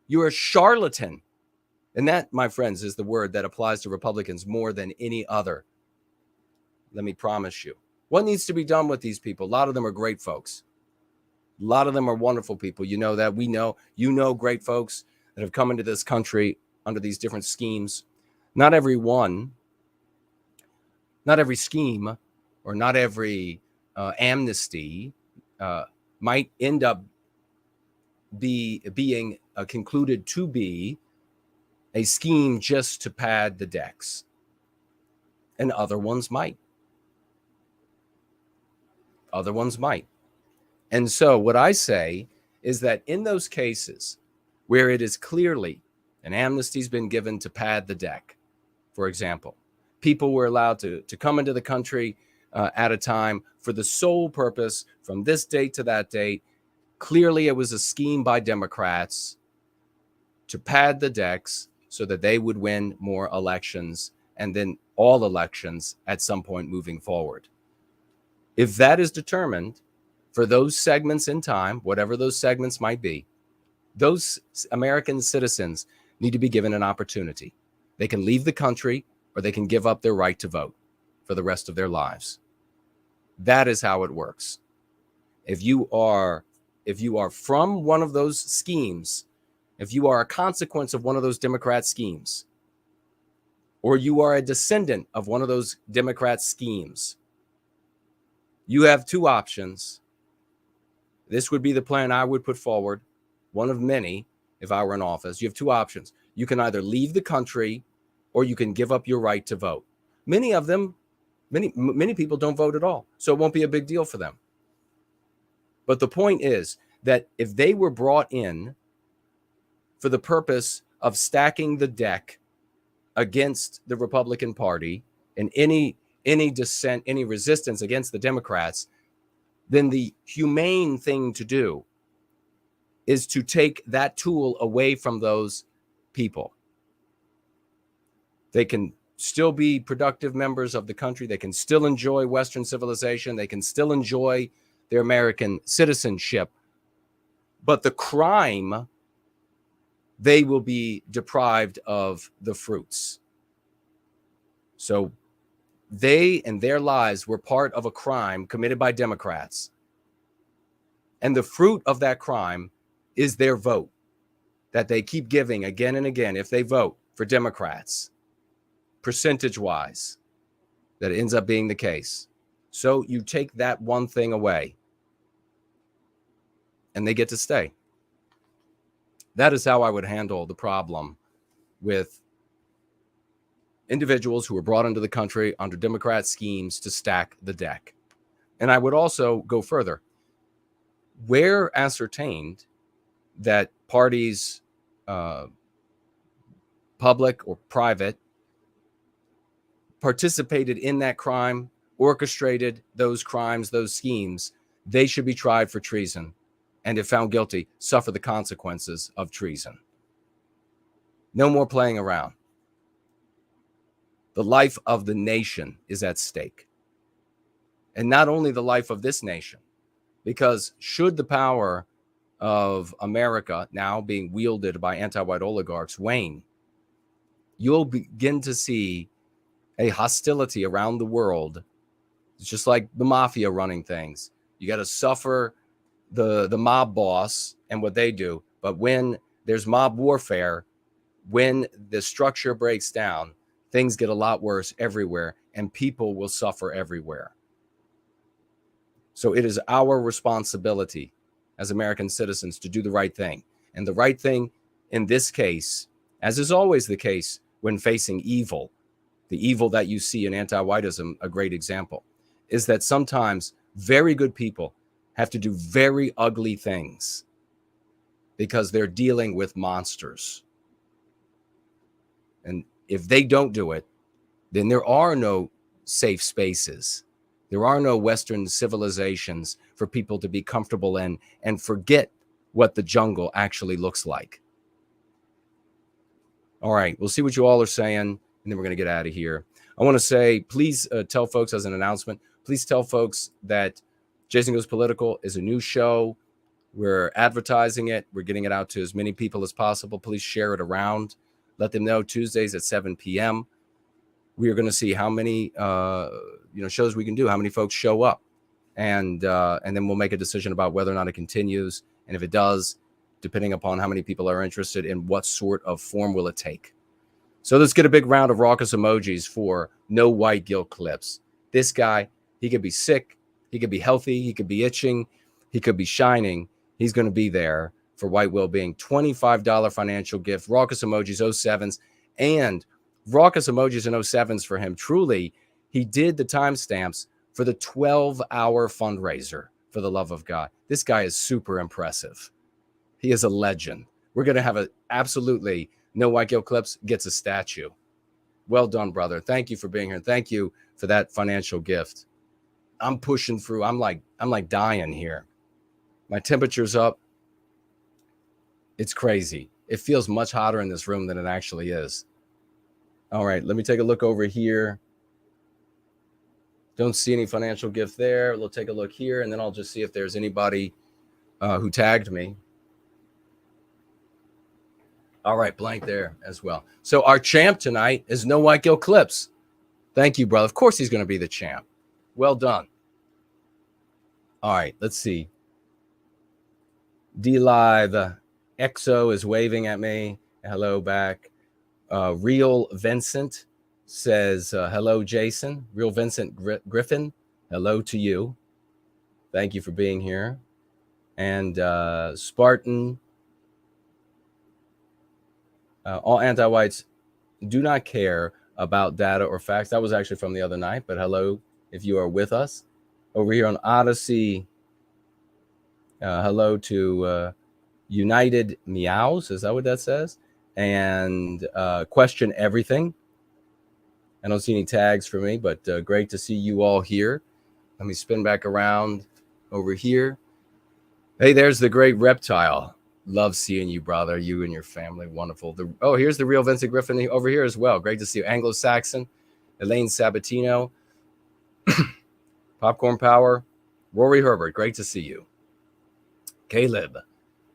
Speaker 1: You're a charlatan. And that, my friends, is the word that applies to Republicans more than any other. Let me promise you. What needs to be done with these people? A lot of them are great folks. A lot of them are wonderful people. You know that. We know. You know great folks that have come into this country under these different schemes. Not every scheme, or not every amnesty might end up being concluded to be a scheme just to pad the decks. And other ones might. And so what I say is that in those cases where it is clearly an amnesty's been given to pad the deck, for example, people were allowed to come into the country at a time for the sole purpose, from this date to that date. Clearly, it was a scheme by Democrats to pad the decks so that they would win more elections, and then all elections at some point moving forward. If that is determined for those segments in time, whatever those segments might be, those American citizens need to be given an opportunity. They can leave the country, or they can give up their right to vote for the rest of their lives. That is how it works. If you are from one of those schemes, if you are a consequence of one of those Democrat schemes, or you are a descendant of one of those Democrat schemes, you have two options. This would be the plan I would put forward, one of many if I were in office. You have two options. You can either leave the country, or you can give up your right to vote. Many of them Many people don't vote at all, so it won't be a big deal for them. But the point is that if they were brought in for the purpose of stacking the deck against the Republican Party and any dissent, any resistance against the Democrats, then the humane thing to do is to take that tool away from those people. They can still be productive members of the country. They can still enjoy Western civilization. They can still enjoy their American citizenship. But the crime, they will be deprived of the fruits. So they and their lives were part of a crime committed by Democrats. And the fruit of that crime is their vote that they keep giving again and again if they vote for Democrats, percentage-wise, that ends up being the case. So you take that one thing away, and they get to stay. That is how I would handle the problem with individuals who were brought into the country under Democrat schemes to stack the deck. And I would also go further. Where ascertained that parties, public or private, participated in that crime, orchestrated those crimes, those schemes, they should be tried for treason, and if found guilty, suffer the consequences of treason. No more playing around. The life of the nation is at stake. And not only the life of this nation, because should the power of America now being wielded by anti-white oligarchs wane, you'll begin to see a hostility around the world. It's just like the mafia running things. You got to suffer the mob boss and what they do. But when there's mob warfare, when the structure breaks down, things get a lot worse everywhere, and people will suffer everywhere. So it is our responsibility as American citizens to do the right thing. And the right thing in this case, as is always the case when facing evil, the evil that you see in anti-whiteism, a great example, is that sometimes very good people have to do very ugly things because they're dealing with monsters. And if they don't do it, then there are no safe spaces. There are no Western civilizations for people to be comfortable in and forget what the jungle actually looks like. All right, we'll see what you all are saying, and then we're going to get out of here. I want to say, please tell folks as an announcement, please tell folks that Jason Goes Political is a new show. We're advertising it. We're getting it out to as many people as possible. Please share it around. Let them know Tuesdays at 7 p.m. We are going to see how many shows we can do, how many folks show up, and then we'll make a decision about whether or not it continues. And if it does, depending upon how many people are interested in what sort of form will it take. So let's get a big round of raucous emojis for No White Guilt Clips. This guy, he could be sick, he could be healthy, he could be itching, he could be shining. He's going to be there for White Wellbeing. $25 financial gift, raucous emojis, 07s, and raucous emojis and 07s for him. Truly, he did the timestamps for the 12-hour fundraiser, for the love of God. This guy is super impressive. He is a legend. We're going to have a absolutely No White Guilt Clips gets a statue. Well done, brother. Thank you for being here. Thank you for that financial gift. I'm pushing through. I'm like dying here. My temperature's up. It's crazy. It feels much hotter in this room than it actually is. All right, let me take a look over here. Don't see any financial gift there. We'll take a look here, and then I'll just see if there's anybody who tagged me. All right, blank there as well. So our champ tonight is No White Guilt Clips. Thank you, brother. Of course he's going to be the champ. Well done. All right, let's see. D-Live EXO is waving at me. Hello back. Real Vincent says, hello, Jason. Real Vincent Griffin, hello to you. Thank you for being here. And Spartan, all anti-whites do not care about data or facts. That was actually from the other night, but hello if you are with us over here on Odyssey. Hello to United Meows. Is that what that says? And Question Everything. I don't see any tags for me, but great to see you all here. Let me spin back around over here. Hey, there's the great Reptile. Love seeing you, brother. You and your family. Wonderful. Here's the real Vincent Griffin over here as well. Great to see you. Anglo-Saxon, Elaine Sabatino, Popcorn Power, Rory Herbert. Great to see you. Caleb.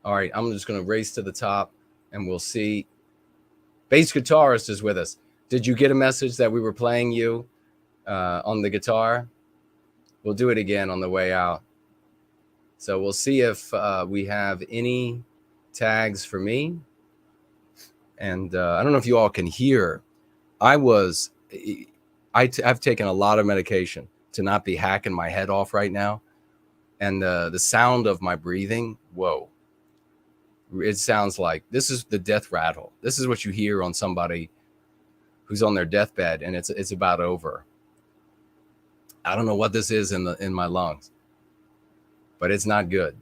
Speaker 1: All right, I'm just going to race to the top and we'll see. Bass Guitarist is with us. Did you get a message that we were playing you on the guitar? We'll do it again on the way out. So we'll see if we have any tags for me. And I don't know if you all can hear. I've taken a lot of medication to not be hacking my head off right now. And the sound of my breathing, whoa. It sounds like this is the death rattle. This is what you hear on somebody who's on their deathbed and it's about over. I don't know what this is in my lungs, but it's not good.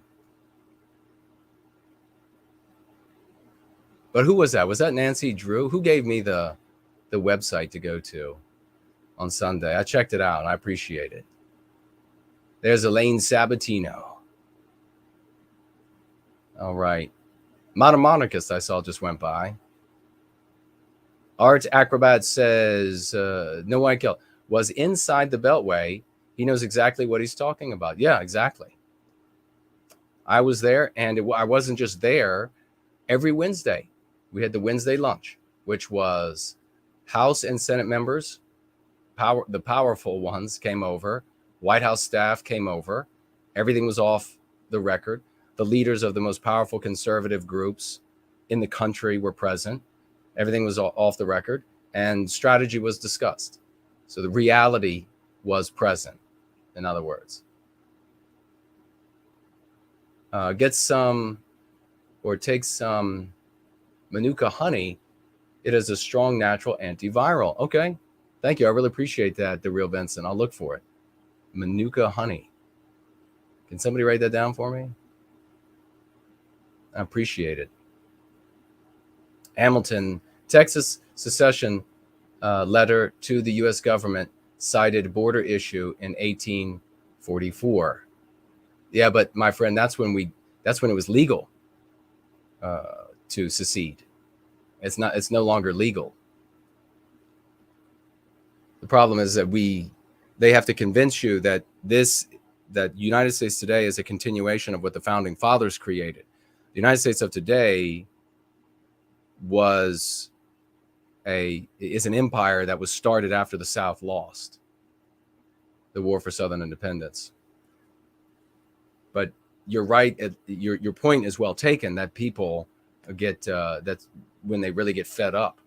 Speaker 1: But who was that? Was that Nancy Drew? Who gave me the website to go to on Sunday? I checked it out and I appreciate it. There's Elaine Sabatino. All right. Monomonicus I saw just went by. Art Acrobat says, no one kill was inside the Beltway. He knows exactly what he's talking about. Yeah, exactly. I was there, and I wasn't just there. Every Wednesday, we had the Wednesday lunch, which was House and Senate members, the powerful ones came over. White House staff came over. Everything was off the record. The leaders of the most powerful conservative groups in the country were present. Everything was off the record, and strategy was discussed. So the reality was present, in other words. Get some or take some Manuka honey. It is a strong natural antiviral. Okay, thank you. I really appreciate that, the real Vincent. I'll look for it. Manuka honey. Can somebody write that down for me? I appreciate it. Hamilton, Texas secession letter to the U.S. government cited border issue in 1844. Yeah, but my friend, that's when it was legal to secede. It's no longer legal. The problem is that they have to convince you that that United States today is a continuation of what the founding fathers created. The United States of today is an empire that was started after the South lost the war for Southern independence. But you're right. Your point is well taken that people get that's when they really get fed up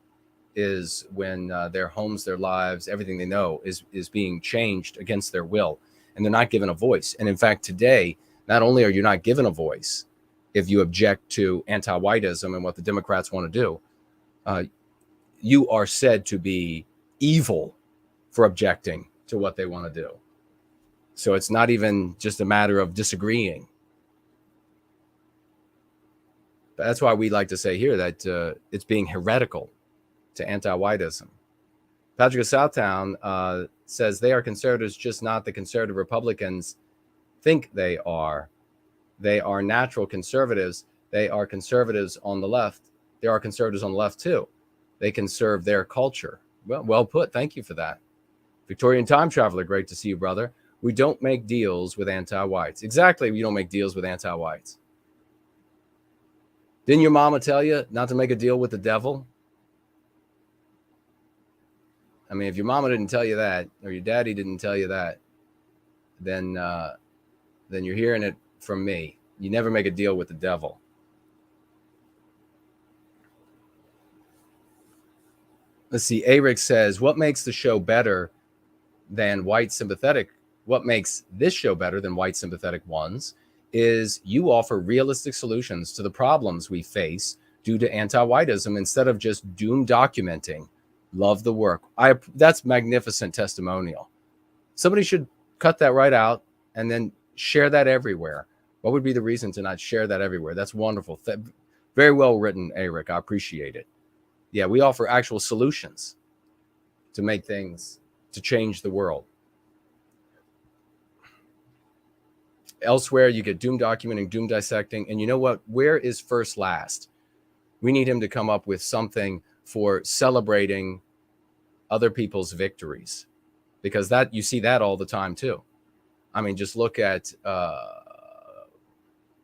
Speaker 1: is when their homes, their lives, everything they know is being changed against their will, and they're not given a voice. And in fact, today, not only are you not given a voice if you object to anti-whiteism and what the Democrats want to do, you are said to be evil for objecting to what they want to do. So it's not even just a matter of disagreeing. But that's why we like to say here that it's being heretical to anti-whiteism. Patrick of Southtown says they are conservatives, just not the conservative Republicans think they are. They are natural conservatives. They are conservatives on the left. There are conservatives on the left too. They conserve their culture. Well put. Thank you for that. Victorian Time Traveler, great to see you, brother. We don't make deals with anti-whites. Exactly, we don't make deals with anti-whites. Didn't your mama tell you not to make a deal with the devil? I mean, if your mama didn't tell you that, or your daddy didn't tell you that, then you're hearing it from me. You never make a deal with the devil. Let's see. Eric says, what makes the show better than white sympathetic? What makes this show better than white sympathetic ones is you offer realistic solutions to the problems we face due to anti-whiteism instead of just doom documenting Love the work. That's magnificent testimonial. Somebody should cut that right out and then share that everywhere. What would be the reason to not share that everywhere? That's wonderful. Very well written, Eric. I appreciate it. Yeah, we offer actual solutions to make things, to change the world. Elsewhere, you get doom documenting, doom dissecting. And you know what? Where is first last? We need him to come up with something for celebrating other people's victories, because that you see that all the time too. I mean, just look at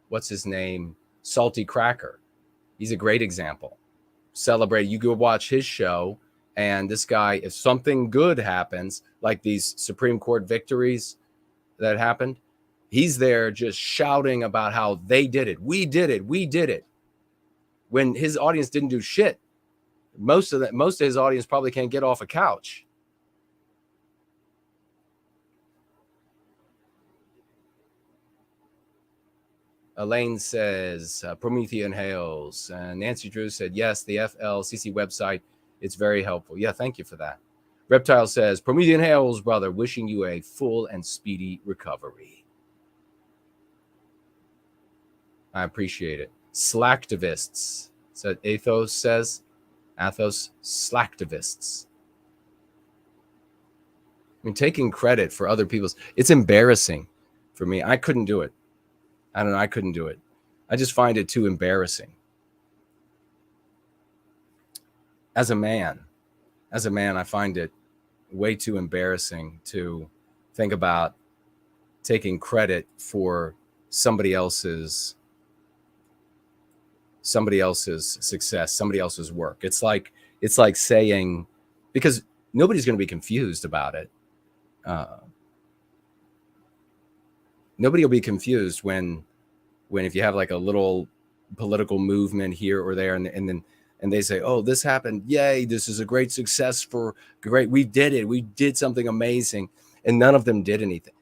Speaker 1: what's his name, Salty Cracker. He's a great example. Celebrate. You go watch his show, and this guy, if something good happens, like these Supreme Court victories that happened, he's there just shouting about how they did it. We did it. We did it. When his audience didn't do shit. Most of his audience probably can't get off a couch. Elaine says, Promethean hails. And Nancy Drew said, yes, the FLCC website, it's very helpful. Yeah, thank you for that. Reptile says, Promethean hails, brother, wishing you a full and speedy recovery. I appreciate it. Slacktivists, said Athos says. Athos, slacktivists. I mean, taking credit for other people's, it's embarrassing for me. I couldn't do it. I don't know. I couldn't do it. I just find it too embarrassing. As a man, I find it way too embarrassing to think about taking credit for somebody else's success, somebody else's work. It's like saying, because nobody's going to be confused about it. Nobody will be confused when if you have like a little political movement here or there, and they say, oh, this happened, yay, this is a great success we did it, we did something amazing, and none of them did anything.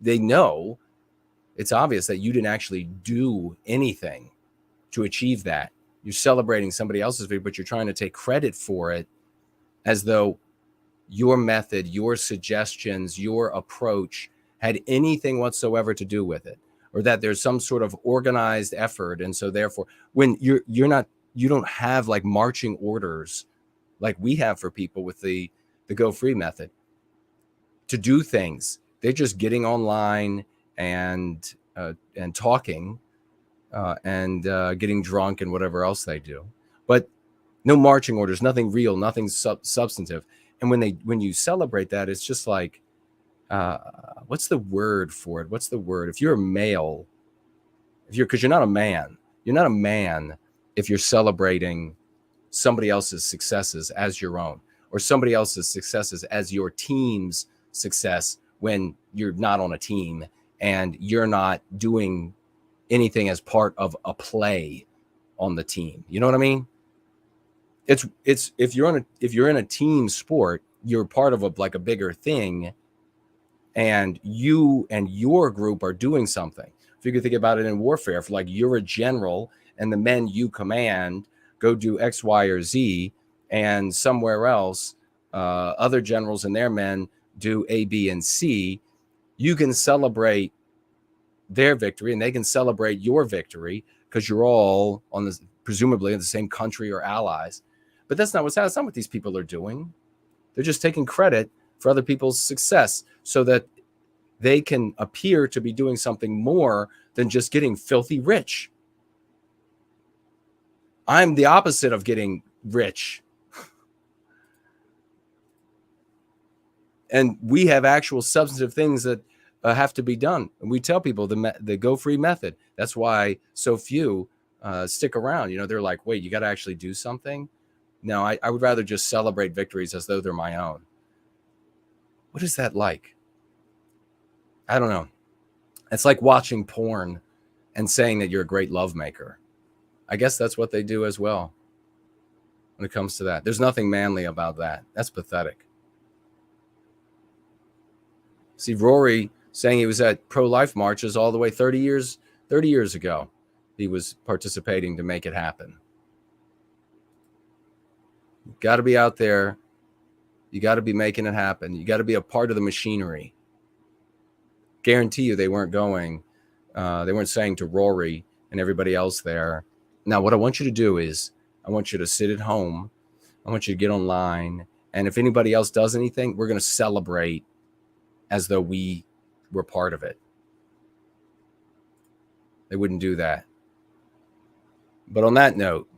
Speaker 1: They know it's obvious that you didn't actually do anything to achieve that. You're celebrating somebody else's victory, but you're trying to take credit for it as though your method, your suggestions, your approach had anything whatsoever to do with it, or that there's some sort of organized effort. And so therefore, when you don't have like marching orders like we have for people with the Go Free method to do things. They're just getting online and talking and getting drunk and whatever else they do, but no marching orders, nothing real, nothing substantive. And when you celebrate that, it's just like, what's the word for it? What's the word? If you're a male, because you're not a man, if you're celebrating somebody else's successes as your own, or somebody else's successes as your team's success, when you're not on a team and you're not doing anything as part of a play on the team. You know what I mean? It's if you're in a team sport, you're part of a bigger thing, and you and your group are doing something. If you could think about it in warfare, if like you're a general and the men you command go do X, Y, or Z, and somewhere else other generals and their men do A, B, and C, you can celebrate their victory and they can celebrate your victory because you're all on this, presumably in the same country or allies. But that's not what these people are doing. They're just taking credit for other people's success so that they can appear to be doing something more than just getting filthy rich. I'm the opposite of getting rich. And we have actual substantive things that have to be done. And we tell people the Go Free method. That's why so few stick around. You know, they're like, wait, you got to actually do something? No, I would rather just celebrate victories as though they're my own. What is that like? I don't know. It's like watching porn and saying that you're a great lovemaker. I guess that's what they do as well when it comes to that. There's nothing manly about that. That's pathetic. See, Rory saying he was at pro-life marches all the way 30 years ago. He was participating to make it happen. Got to be out there You got to be making it happen. You got to be a part of the machinery. Guarantee you they weren't saying to Rory and everybody else there, now what I want you to do is I want you to sit at home. I want you to get online. And if anybody else does anything, we're going to celebrate as though we were part of it. They wouldn't do that. But on that note,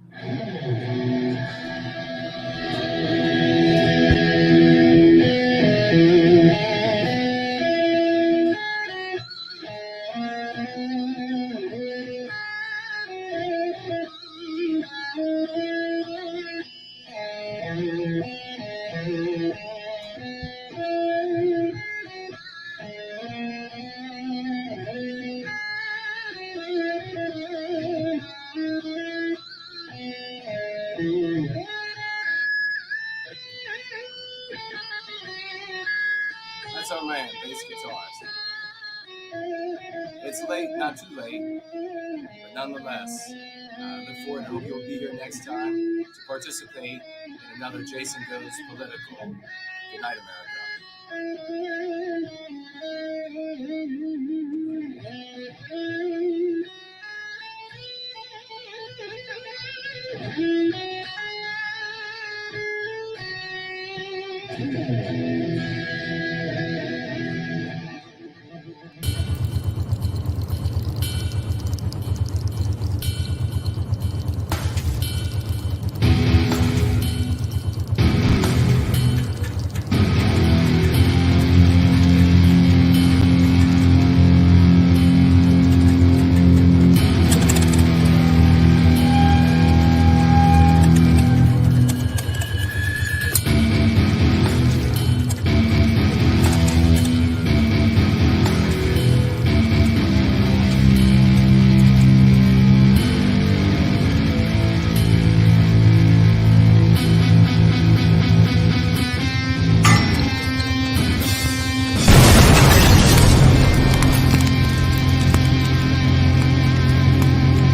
Speaker 1: that's our man, bass guitarist. It's late, not too late, but nonetheless, look forward. I hope you'll be here next time to participate in another Jason Goes Political. Good night, America.